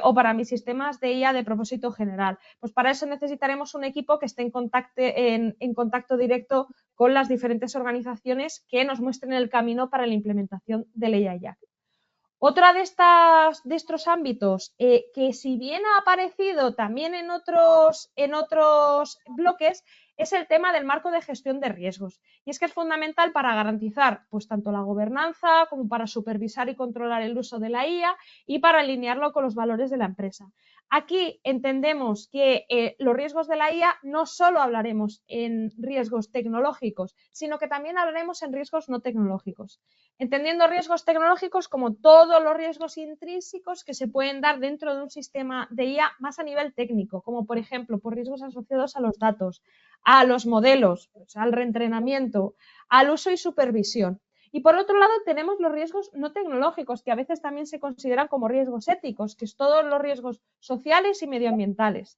o para mis sistemas de IA de propósito general. Pues para eso necesitaremos un equipo que esté en contacto directo con las diferentes organizaciones que nos muestren el camino para la implementación de la IAC. Otra de estos ámbitos que si bien ha aparecido también en otros bloques es el tema del marco de gestión de riesgos. Y es que es fundamental para garantizar pues, tanto la gobernanza como para supervisar y controlar el uso de la IA y para alinearlo con los valores de la empresa. Aquí entendemos que los riesgos de la IA no solo hablaremos en riesgos tecnológicos, sino que también hablaremos en riesgos no tecnológicos. Entendiendo riesgos tecnológicos como todos los riesgos intrínsecos que se pueden dar dentro de un sistema de IA más a nivel técnico, como por ejemplo por riesgos asociados a los datos, a los modelos, pues, al reentrenamiento, al uso y supervisión. Y por otro lado tenemos los riesgos no tecnológicos, que a veces también se consideran como riesgos éticos, que es todos los riesgos sociales y medioambientales.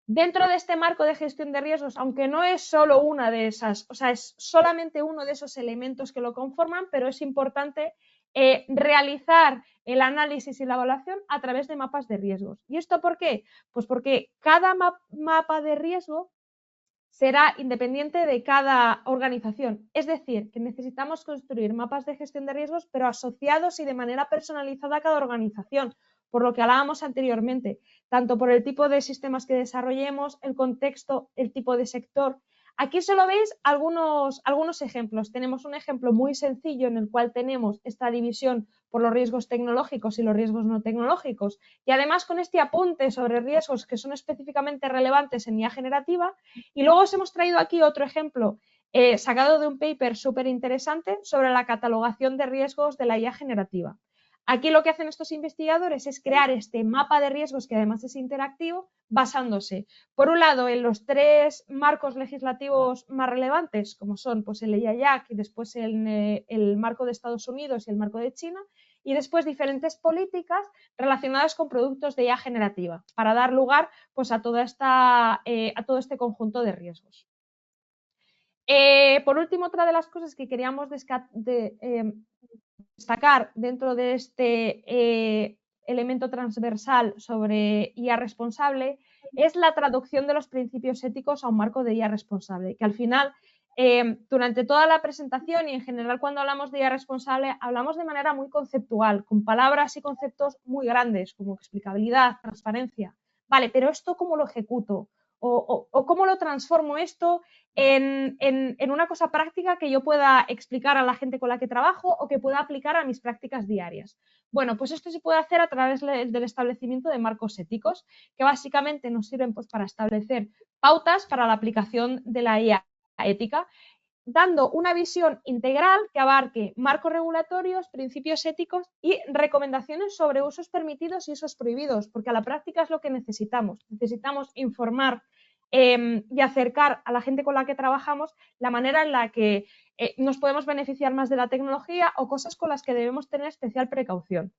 Dentro de este marco de gestión de riesgos, aunque no es solo una de esas, o sea, es solamente uno de esos elementos que lo conforman, pero es importante realizar el análisis y la evaluación a través de mapas de riesgos. ¿Y esto por qué? Pues porque cada mapa de riesgo será independiente de cada organización. Es decir, que necesitamos construir mapas de gestión de riesgos, pero asociados y de manera personalizada a cada organización, por lo que hablábamos anteriormente, tanto por el tipo de sistemas que desarrollemos, el contexto, el tipo de sector. Aquí solo veis algunos ejemplos. Tenemos un ejemplo muy sencillo en el cual tenemos esta división por los riesgos tecnológicos y los riesgos no tecnológicos, y además con este apunte sobre riesgos que son específicamente relevantes en IA generativa. Y luego os hemos traído aquí otro ejemplo sacado de un paper súper interesante sobre la catalogación de riesgos de la IA generativa. Aquí lo que hacen estos investigadores es crear este mapa de riesgos, que además es interactivo, basándose, por un lado, en los 3 marcos legislativos más relevantes, como son pues, el EIAC y después el marco de Estados Unidos y el marco de China, y después diferentes políticas relacionadas con productos de IA generativa, para dar lugar pues, a todo este conjunto de riesgos. Por último, otra de las cosas que queríamos destacar dentro de este elemento transversal sobre IA responsable es la traducción de los principios éticos a un marco de IA responsable, que al final, durante toda la presentación y en general cuando hablamos de IA responsable, hablamos de manera muy conceptual, con palabras y conceptos muy grandes, como explicabilidad, transparencia. Vale, pero ¿esto cómo lo ejecuto? O cómo lo transformo esto en una cosa práctica que yo pueda explicar a la gente con la que trabajo o que pueda aplicar a mis prácticas diarias. Bueno, pues esto se puede hacer a través del establecimiento de marcos éticos, que básicamente nos sirven pues, para establecer pautas para la aplicación de la IA ética, dando una visión integral que abarque marcos regulatorios, principios éticos y recomendaciones sobre usos permitidos y usos prohibidos, porque a la práctica es lo que necesitamos. Necesitamos informar y acercar a la gente con la que trabajamos la manera en la que nos podemos beneficiar más de la tecnología o cosas con las que debemos tener especial precaución.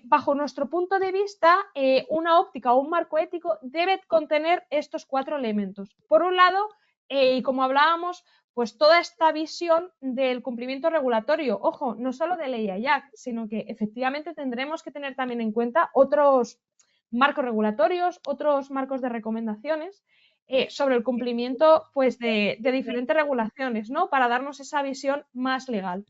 Bajo nuestro punto de vista, una óptica o un marco ético debe contener estos 4 elementos. Por un lado, y como hablábamos, pues toda esta visión del cumplimiento regulatorio, ojo, no solo de ley IAC, sino que efectivamente tendremos que tener también en cuenta otros marcos regulatorios, otros marcos de recomendaciones sobre el cumplimiento pues, de diferentes regulaciones, ¿no? Para darnos esa visión más legal.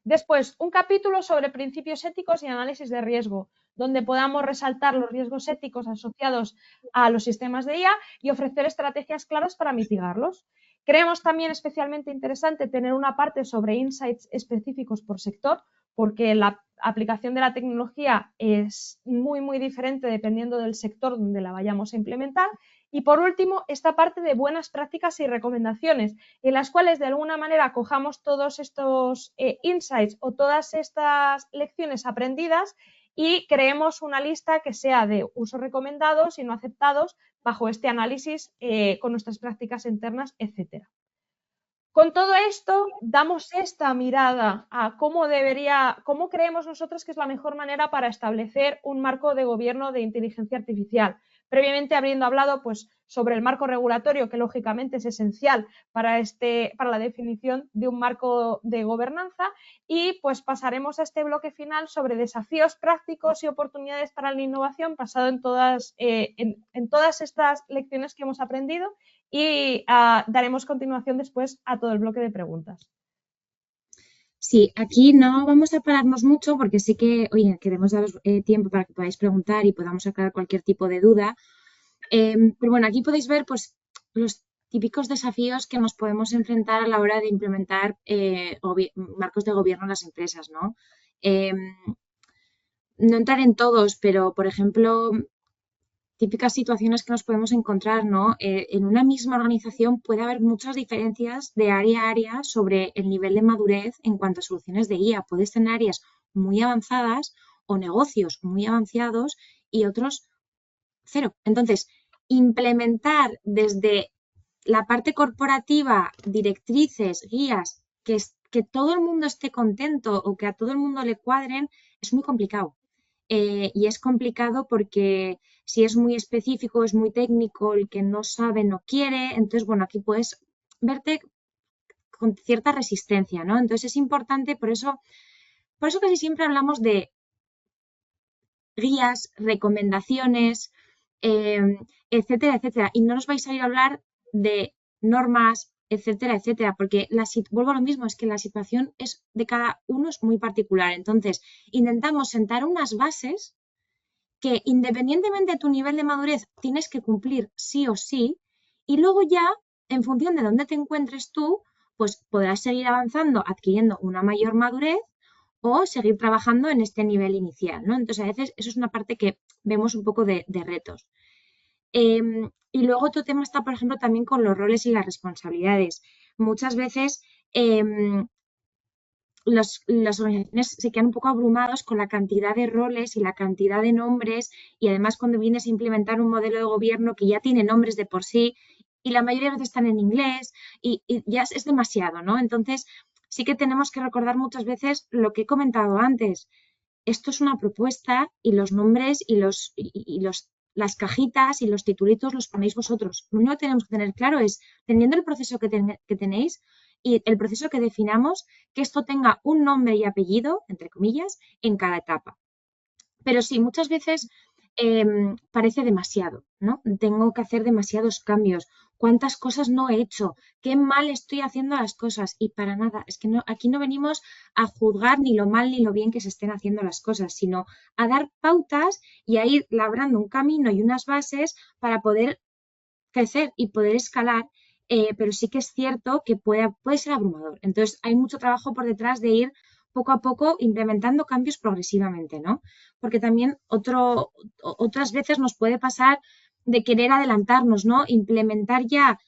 Después, un capítulo sobre principios éticos y análisis de riesgo, donde podamos resaltar los riesgos éticos asociados a los sistemas de IA y ofrecer estrategias claras para mitigarlos. Creemos también especialmente interesante tener una parte sobre insights específicos por sector, porque la aplicación de la tecnología es muy, muy diferente dependiendo del sector donde la vayamos a implementar. Y por último, esta parte de buenas prácticas y recomendaciones, en las cuales de alguna manera cojamos todos estos insights o todas estas lecciones aprendidas y creemos una lista que sea de usos recomendados y no aceptados bajo este análisis con nuestras prácticas internas, etc. Con todo esto, damos esta mirada a cómo creemos nosotros que es la mejor manera para establecer un marco de gobierno de inteligencia artificial. Previamente habiendo hablado pues, sobre el marco regulatorio, que lógicamente es esencial para la definición de un marco de gobernanza, y pues pasaremos a este bloque final sobre desafíos prácticos y oportunidades para la innovación basado en todas estas lecciones que hemos aprendido y daremos continuación después a todo el bloque de preguntas. Sí, aquí no vamos a pararnos mucho porque sí que, oye, queremos daros tiempo para que podáis preguntar y podamos aclarar cualquier tipo de duda. Pero bueno, aquí podéis ver pues, los típicos desafíos que nos podemos enfrentar a la hora de implementar marcos de gobierno en las empresas, ¿no? No entraré en todos, pero, por ejemplo, típicas situaciones que nos podemos encontrar, ¿no? En una misma organización puede haber muchas diferencias de área a área sobre el nivel de madurez en cuanto a soluciones de IA. Puedes tener áreas muy avanzadas o negocios muy avanzados y otros cero. Entonces, implementar desde la parte corporativa directrices, guías, que todo el mundo esté contento o que a todo el mundo le cuadren, es muy complicado. Y es complicado porque si es muy específico, es muy técnico, el que no sabe no quiere, entonces, bueno, aquí puedes verte con cierta resistencia, ¿no? Entonces es importante, por eso casi siempre hablamos de guías, recomendaciones, etcétera, etcétera, y no nos vais a ir a hablar de normas, etcétera, etcétera, porque vuelvo a lo mismo, es que la situación es de cada uno es muy particular. Entonces, intentamos sentar unas bases que independientemente de tu nivel de madurez tienes que cumplir sí o sí, y luego ya en función de dónde te encuentres tú, pues podrás seguir avanzando, adquiriendo una mayor madurez o seguir trabajando en este nivel inicial, ¿no? Entonces, a veces eso es una parte que vemos un poco de retos. Y luego otro tema está, por ejemplo, también con los roles y las responsabilidades. Muchas veces las organizaciones se quedan un poco abrumados con la cantidad de roles y la cantidad de nombres, y además cuando vienes a implementar un modelo de gobierno que ya tiene nombres de por sí y la mayoría de veces están en inglés y ya es demasiado, ¿no? Entonces sí que tenemos que recordar muchas veces lo que he comentado antes. Esto es una propuesta y los nombres y las cajitas y los titulitos los ponéis vosotros. Lo único que tenemos que tener claro es, teniendo el proceso que tenéis y el proceso que definamos, que esto tenga un nombre y apellido, entre comillas, en cada etapa. Pero sí, muchas veces parece demasiado, ¿no? Tengo que hacer demasiados cambios. ¿Cuántas cosas no he hecho? ¿Qué mal estoy haciendo las cosas? Y para nada, es que no, aquí no venimos a juzgar ni lo mal ni lo bien que se estén haciendo las cosas, sino a dar pautas y a ir labrando un camino y unas bases para poder crecer y poder escalar, pero sí que es cierto que puede ser abrumador. Entonces, hay mucho trabajo por detrás de ir poco a poco implementando cambios progresivamente, ¿no? Porque también otras veces nos puede pasar de querer adelantarnos, ¿no? Implementar ya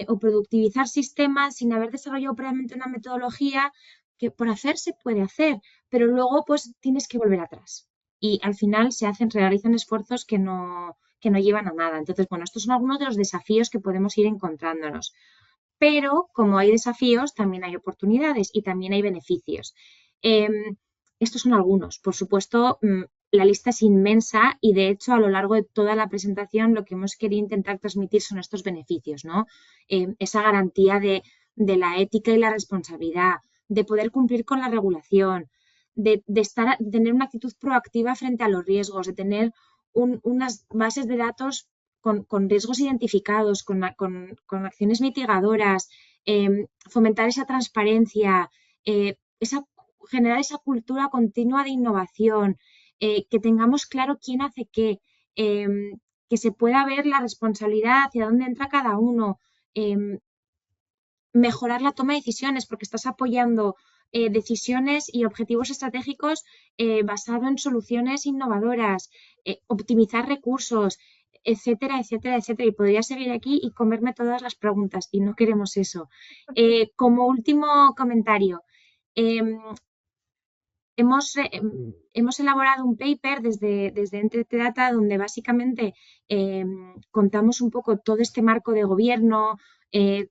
o productivizar sistemas sin haber desarrollado previamente una metodología que por hacer se puede hacer, pero luego pues tienes que volver atrás. Y al final realizan esfuerzos que no llevan a nada. Entonces, bueno, estos son algunos de los desafíos que podemos ir encontrándonos. Pero como hay desafíos, también hay oportunidades y también hay beneficios. Estos son algunos. Por supuesto, la lista es inmensa y de hecho a lo largo de toda la presentación lo que hemos querido intentar transmitir son estos beneficios, ¿no? Esa garantía de la ética y la responsabilidad, de poder cumplir con la regulación, de tener una actitud proactiva frente a los riesgos, de tener unas bases de datos con riesgos identificados, con acciones mitigadoras, fomentar esa transparencia, generar esa cultura continua de innovación, que tengamos claro quién hace qué, que se pueda ver la responsabilidad, hacia dónde entra cada uno, mejorar la toma de decisiones porque estás apoyando decisiones y objetivos estratégicos basado en soluciones innovadoras, optimizar recursos, etcétera, etcétera, etcétera. Y podría seguir aquí y comerme todas las preguntas y no queremos eso. Como último comentario, hemos elaborado un paper desde Entity Data donde básicamente contamos un poco todo este marco de gobierno,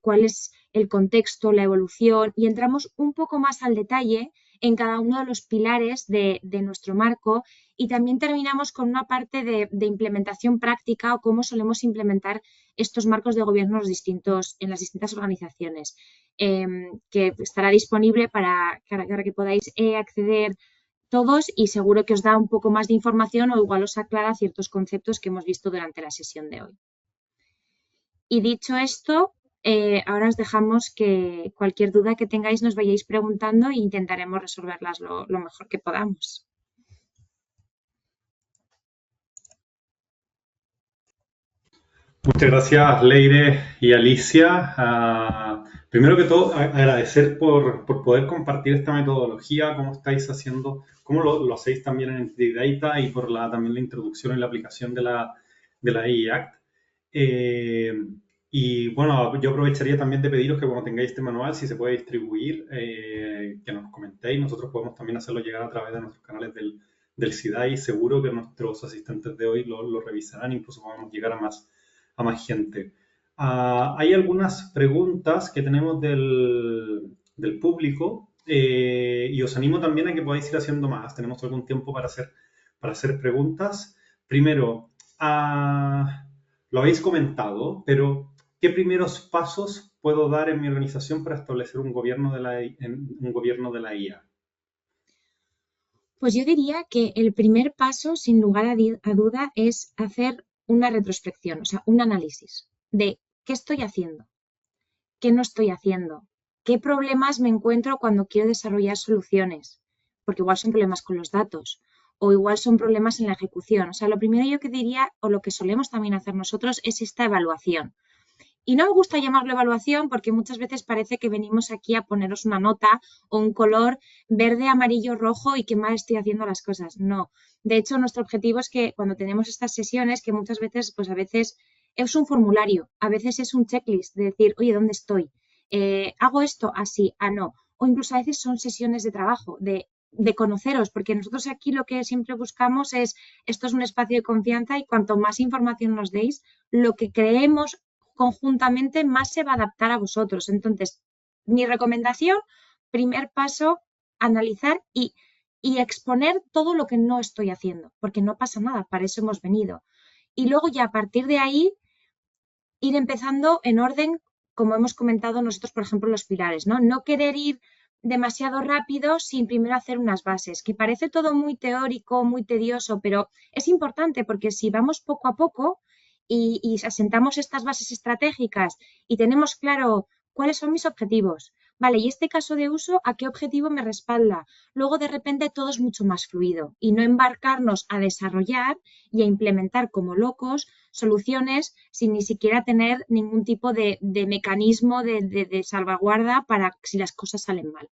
cuál es el contexto, la evolución y entramos un poco más al detalle en cada uno de los pilares de nuestro marco y también terminamos con una parte de implementación práctica o cómo solemos implementar estos marcos de gobierno en las distintas organizaciones, que estará disponible para que podáis acceder todos y seguro que os da un poco más de información o igual os aclara ciertos conceptos que hemos visto durante la sesión de hoy. Y dicho esto, ahora os dejamos que cualquier duda que tengáis nos vayáis preguntando e intentaremos resolverlas lo mejor que podamos. Muchas gracias, Leire y Alicia. Primero que todo, agradecer por poder compartir esta metodología, cómo estáis haciendo, cómo lo hacéis también en Entity Data y por también la introducción y la aplicación de la AI Act. Y bueno, yo aprovecharía también de pediros que cuando tengáis este manual, si se puede distribuir, que nos comentéis. Nosotros podemos también hacerlo llegar a través de nuestros canales del SIDAI. Seguro que nuestros asistentes de hoy lo revisarán, incluso podemos llegar a más gente. Hay algunas preguntas que tenemos del público y os animo también a que podáis ir haciendo más. Tenemos algún tiempo para hacer preguntas. Primero, lo habéis comentado, pero ¿qué primeros pasos puedo dar en mi organización para establecer un gobierno de la IA? Pues yo diría que el primer paso, sin lugar a duda, es hacer una retrospección, o sea, un análisis de qué estoy haciendo, qué no estoy haciendo, qué problemas me encuentro cuando quiero desarrollar soluciones, porque igual son problemas con los datos o igual son problemas en la ejecución. O sea, lo primero yo que diría, o lo que solemos también hacer nosotros, es esta evaluación. Y no me gusta llamarlo evaluación porque muchas veces parece que venimos aquí a poneros una nota o un color verde, amarillo, rojo y que mal estoy haciendo las cosas. No. De hecho, nuestro objetivo es que cuando tenemos estas sesiones, que muchas veces, pues a veces es un formulario, a veces es un checklist de decir, oye, ¿dónde estoy? ¿Hago esto? Así, no. O incluso a veces son sesiones de trabajo, de conoceros, porque nosotros aquí lo que siempre buscamos es, esto es un espacio de confianza y cuanto más información nos deis, lo que creemos conjuntamente más se va a adaptar a vosotros. Entonces, mi recomendación, primer paso, analizar y exponer todo lo que no estoy haciendo, porque no pasa nada, para eso hemos venido. Y luego ya a partir de ahí, ir empezando en orden, como hemos comentado nosotros, por ejemplo, los pilares, ¿no? No querer ir demasiado rápido sin primero hacer unas bases, que parece todo muy teórico, muy tedioso, pero es importante porque si vamos poco a poco y asentamos estas bases estratégicas y tenemos claro cuáles son mis objetivos, vale, y este caso de uso, ¿a qué objetivo me respalda? Luego de repente todo es mucho más fluido y no embarcarnos a desarrollar y a implementar como locos soluciones sin ni siquiera tener ningún tipo de mecanismo de salvaguarda para si las cosas salen mal.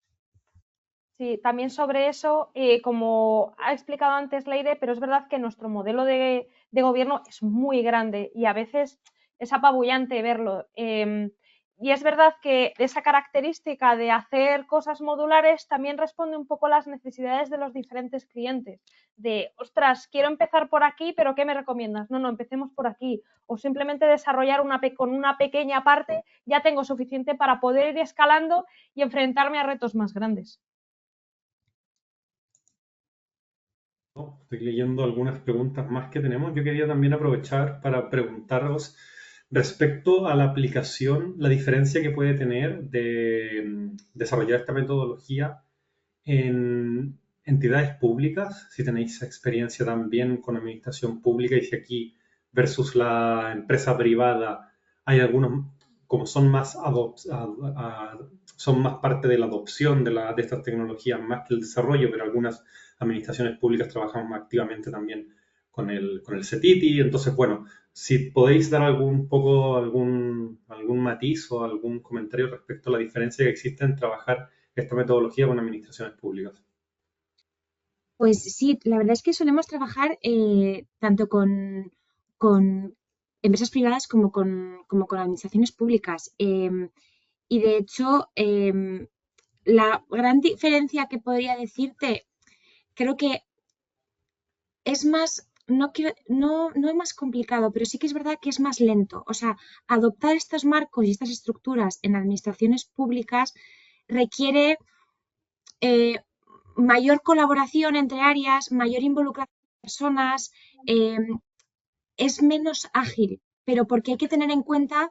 Sí, también sobre eso, como ha explicado antes Leire, pero es verdad que nuestro modelo de gobierno es muy grande y a veces es apabullante verlo. Y es verdad que esa característica de hacer cosas modulares también responde un poco a las necesidades de los diferentes clientes. De, ostras, quiero empezar por aquí, pero ¿qué me recomiendas? No, empecemos por aquí. O simplemente desarrollar con una pequeña parte, ya tengo suficiente para poder ir escalando y enfrentarme a retos más grandes. ¿No? Estoy leyendo algunas preguntas más que tenemos. Yo quería también aprovechar para preguntaros respecto a la aplicación, la diferencia que puede tener de desarrollar esta metodología en entidades públicas, si tenéis experiencia también con administración pública y si aquí versus la empresa privada hay algunos, como son más, son más parte de la adopción de estas tecnologías más que el desarrollo, pero algunas administraciones públicas trabajamos más activamente también con el CETITI. Entonces, bueno, si podéis dar algún matiz o algún comentario respecto a la diferencia que existe en trabajar esta metodología con administraciones públicas. Pues sí, la verdad es que solemos trabajar tanto con empresas privadas como con administraciones públicas. Y de hecho, la gran diferencia que podría decirte, creo que es más, no es más complicado, pero sí que es verdad que es más lento. O sea, adoptar estos marcos y estas estructuras en administraciones públicas requiere eh, mayor colaboración entre áreas, mayor involucración de personas, eh, es menos ágil, pero porque hay que tener en cuenta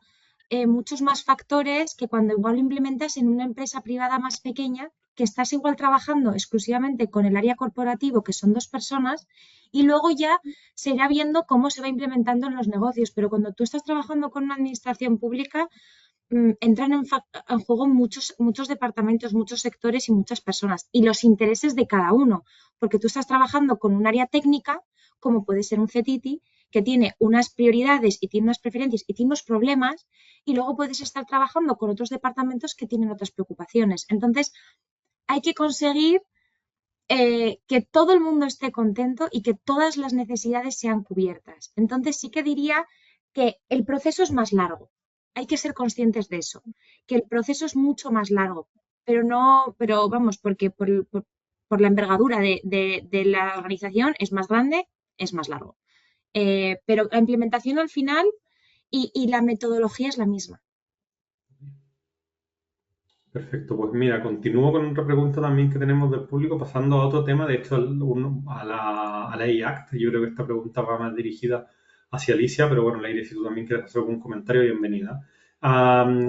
muchos más factores que cuando igual lo implementas en una empresa privada más pequeña, que estás igual trabajando exclusivamente con el área corporativo, que son 2 personas, y luego ya se irá viendo cómo se va implementando en los negocios. Pero cuando tú estás trabajando con una administración pública, entran en juego muchos departamentos, muchos sectores y muchas personas y los intereses de cada uno, porque tú estás trabajando con un área técnica, como puede ser un CETITI, que tiene unas prioridades y tiene unas preferencias y tiene unos problemas, y luego puedes estar trabajando con otros departamentos que tienen otras preocupaciones. Entonces, hay que conseguir que todo el mundo esté contento y que todas las necesidades sean cubiertas. Entonces, sí que diría que el proceso es más largo. Hay que ser conscientes de eso, que el proceso es mucho más largo, pero vamos, porque por la envergadura de la organización es más grande, es más largo. Pero la implementación al final y la metodología es la misma. Perfecto, pues mira, continúo con otra pregunta también que tenemos del público, pasando a otro tema, de hecho a la EIACT. Yo creo que esta pregunta va más dirigida hacia Alicia, pero bueno, Leire, si tú también quieres hacer algún comentario, bienvenida.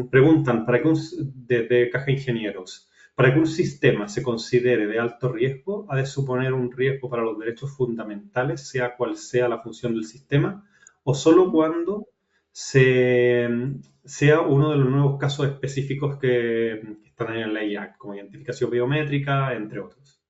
Preguntan, desde Caja Ingenieros, para que un sistema se considere de alto riesgo, ¿ha de suponer un riesgo para los derechos fundamentales, sea cual sea la función del sistema, o solo cuando se, sea uno de los nuevos casos específicos que están en la IA, como identificación biométrica, entre otros?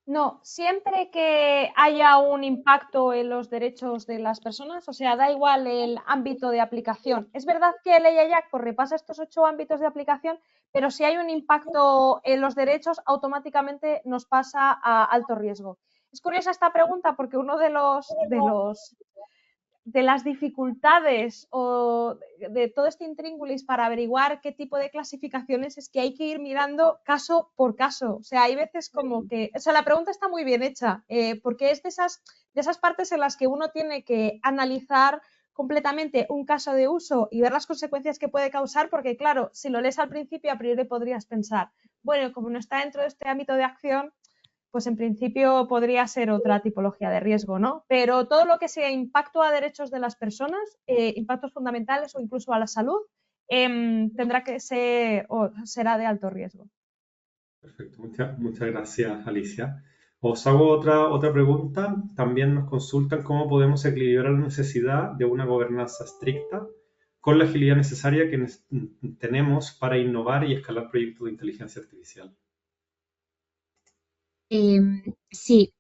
No, siempre que haya un impacto en los derechos de las personas, o sea, da igual el ámbito de aplicación. Es verdad que el AI Act pues, repasa estos 8 ámbitos de aplicación, pero si hay un impacto en los derechos, automáticamente nos pasa a alto riesgo. Es curiosa esta pregunta porque uno de las dificultades o de todo este intríngulis para averiguar qué tipo de clasificaciones es que hay que ir mirando caso por caso. O sea, hay veces como que, o sea, la pregunta está muy bien hecha, porque es de esas partes en las que uno tiene que analizar completamente un caso de uso y ver las consecuencias que puede causar, porque claro, si lo lees al principio, a priori podrías pensar, bueno, como no está dentro de este ámbito de acción, pues en principio podría ser otra tipología de riesgo, ¿no? Pero todo lo que sea impacto a derechos de las personas, impactos fundamentales o incluso a la salud, tendrá que ser o será de alto riesgo. Perfecto, muchas gracias, Alicia. Os hago otra pregunta. También nos consultan cómo podemos equilibrar la necesidad de una gobernanza estricta con la agilidad necesaria que tenemos para innovar y escalar proyectos de inteligencia artificial. Sí,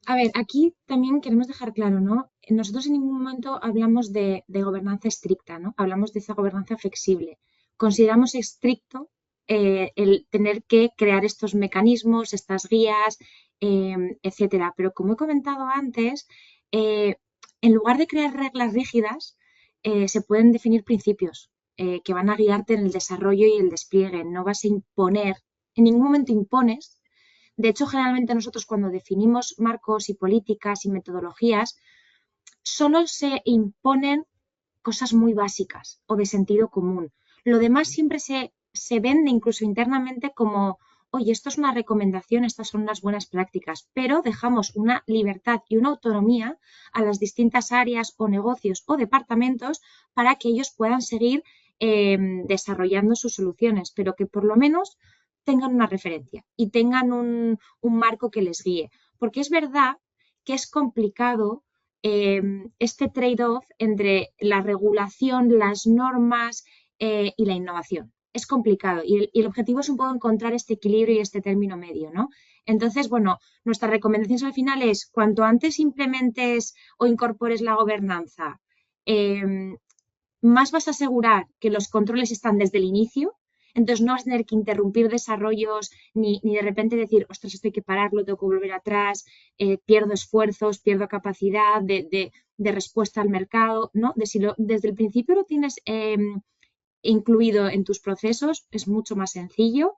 a ver, aquí también queremos dejar claro, ¿no? Nosotros en ningún momento hablamos de gobernanza estricta, ¿no? Hablamos de esa gobernanza flexible. Consideramos estricto el tener que crear estos mecanismos, estas guías, etcétera. Pero como he comentado antes, eh, en lugar de crear reglas rígidas, se pueden definir principios que van a guiarte en el desarrollo y el despliegue. No vas a imponer, en ningún momento impones. De hecho, generalmente nosotros cuando definimos marcos y políticas y metodologías, solo se imponen cosas muy básicas o de sentido común. Lo demás siempre se vende incluso internamente como, oye, esto es una recomendación, estas son unas buenas prácticas, pero dejamos una libertad y una autonomía a las distintas áreas o negocios o departamentos para que ellos puedan seguir desarrollando sus soluciones, pero que por lo menos tengan una referencia y tengan un marco que les guíe. Porque es verdad que es complicado este trade-off entre la regulación, las normas y la innovación. Es complicado y el objetivo es un poco encontrar este equilibrio y este término medio, ¿no? Entonces, bueno, nuestras recomendaciones al final es cuanto antes implementes o incorpores la gobernanza, eh, más vas a asegurar que los controles están desde el inicio, entonces no vas a tener que interrumpir desarrollos ni de repente decir, ostras, esto hay que pararlo, tengo que volver atrás, pierdo esfuerzos, pierdo capacidad de respuesta al mercado, ¿no? Desde el principio lo tienes incluido en tus procesos, es mucho más sencillo.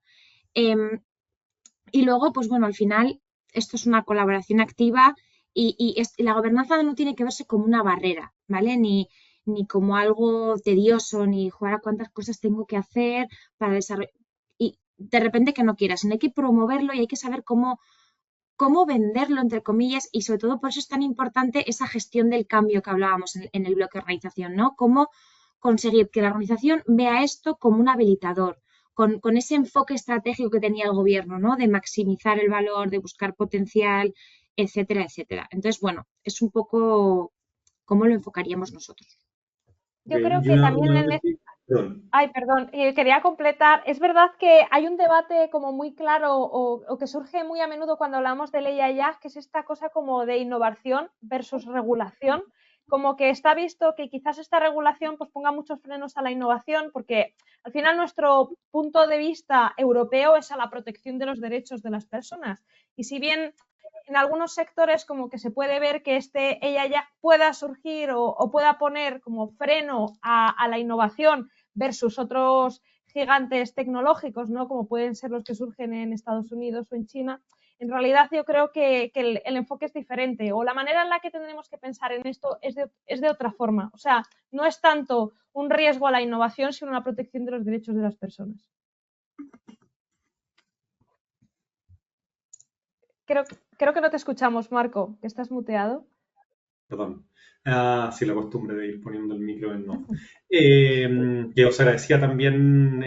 Y luego, pues bueno, al final esto es una colaboración activa y la gobernanza no tiene que verse como una barrera, ¿vale? Ni como algo tedioso, ni jugar a cuántas cosas tengo que hacer para desarrollar. Y de repente que no quieras, sino hay que promoverlo y hay que saber cómo venderlo, entre comillas, y sobre todo por eso es tan importante esa gestión del cambio que hablábamos en el bloque organización, ¿no? Cómo conseguir que la organización vea esto como un habilitador, con ese enfoque estratégico que tenía el gobierno, ¿no? De maximizar el valor, de buscar potencial, etcétera, etcétera. Entonces, bueno, es un poco cómo lo enfocaríamos nosotros. Yo Ok, creo y que también perdón. Ay, perdón, quería completar. Es verdad que hay un debate como muy claro o que surge muy a menudo cuando hablamos de ley AI, que es esta cosa como de innovación versus regulación, como que está visto que quizás esta regulación pues ponga muchos frenos a la innovación, porque al final nuestro punto de vista europeo es a la protección de los derechos de las personas. Y si bien en algunos sectores como que se puede ver que ella ya pueda surgir o pueda poner como freno a la innovación versus otros gigantes tecnológicos, ¿no? Como pueden ser los que surgen en Estados Unidos o en China. En realidad yo creo que el enfoque es diferente o la manera en la que tendremos que pensar en esto es de otra forma. O sea, no es tanto un riesgo a la innovación, sino una protección de los derechos de las personas. Creo, creo que no te escuchamos, Marco, que estás muteado. Perdón. Sí, la costumbre de ir poniendo el micro en no. Que os agradecía también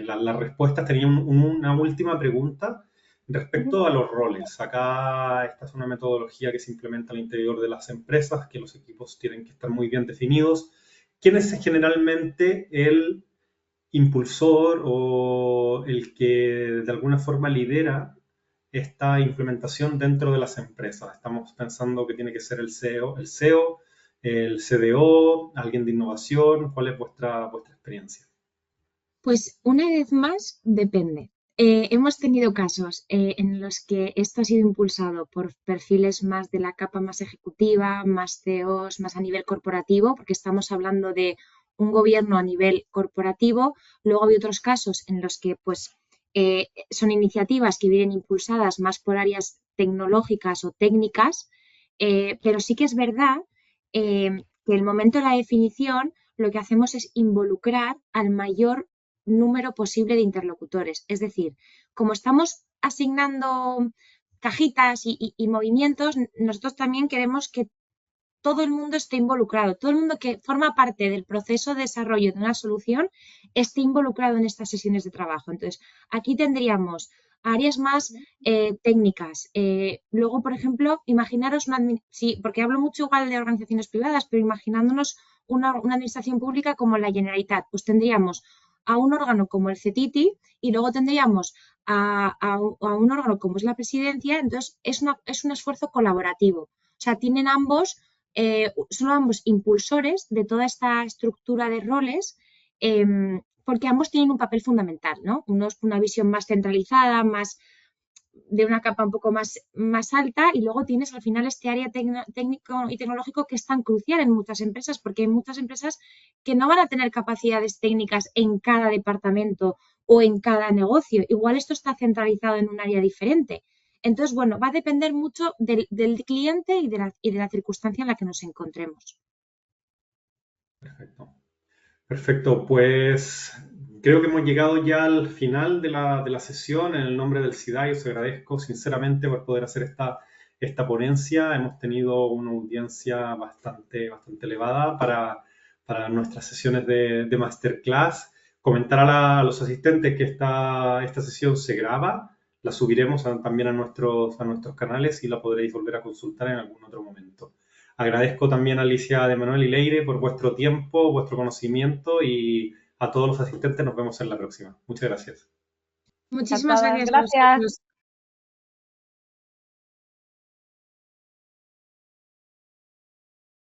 las respuestas. Tenía una última pregunta respecto a los roles. Acá esta es una metodología que se implementa al interior de las empresas, que los equipos tienen que estar muy bien definidos. ¿Quién es generalmente el impulsor o el que de alguna forma lidera esta implementación dentro de las empresas. Estamos pensando que tiene que ser el CEO, el CDO, alguien de innovación. ¿Cuál es vuestra experiencia? Pues una vez más, depende. Hemos tenido casos en los que esto ha sido impulsado por perfiles más de la capa más ejecutiva, más CEOs, más a nivel corporativo, porque estamos hablando de un gobierno a nivel corporativo. Luego hay otros casos en los que pues, son iniciativas que vienen impulsadas más por áreas tecnológicas o técnicas, pero sí que es verdad que el momento de la definición lo que hacemos es involucrar al mayor número posible de interlocutores. Es decir, como estamos asignando cajitas y movimientos, nosotros también queremos que todo el mundo esté involucrado, todo el mundo que forma parte del proceso de desarrollo de una solución esté involucrado en estas sesiones de trabajo. Entonces, aquí tendríamos áreas más técnicas. Luego, por ejemplo, imaginaros, sí, porque hablo mucho igual de organizaciones privadas, pero imaginándonos una administración pública como la Generalitat, pues tendríamos a un órgano como el CETITI y luego tendríamos a un órgano como es la presidencia. Entonces, es un esfuerzo colaborativo. O sea, tienen son ambos impulsores de toda esta estructura de roles, porque ambos tienen un papel fundamental, ¿no? Uno es una visión más centralizada, más de una capa un poco más alta, y luego tienes al final este área técnico y tecnológico que es tan crucial en muchas empresas, porque hay muchas empresas que no van a tener capacidades técnicas en cada departamento o en cada negocio. Igual esto está centralizado en un área diferente. Entonces, bueno, va a depender mucho del cliente y de la circunstancia en la que nos encontremos. Perfecto. Perfecto, pues creo que hemos llegado ya al final de la sesión. En el nombre del SIDAI os agradezco sinceramente por poder hacer esta ponencia. Hemos tenido una audiencia bastante elevada para nuestras sesiones de masterclass. Comentar a los asistentes que esta sesión se graba, la subiremos también a nuestros canales y la podréis volver a consultar en algún otro momento. Agradezco también a Alicia de Manuel y Leire por vuestro tiempo, vuestro conocimiento, y a todos los asistentes nos vemos en la próxima. Muchas gracias. Muchísimas Encantadas. gracias a Gracias. vosotros.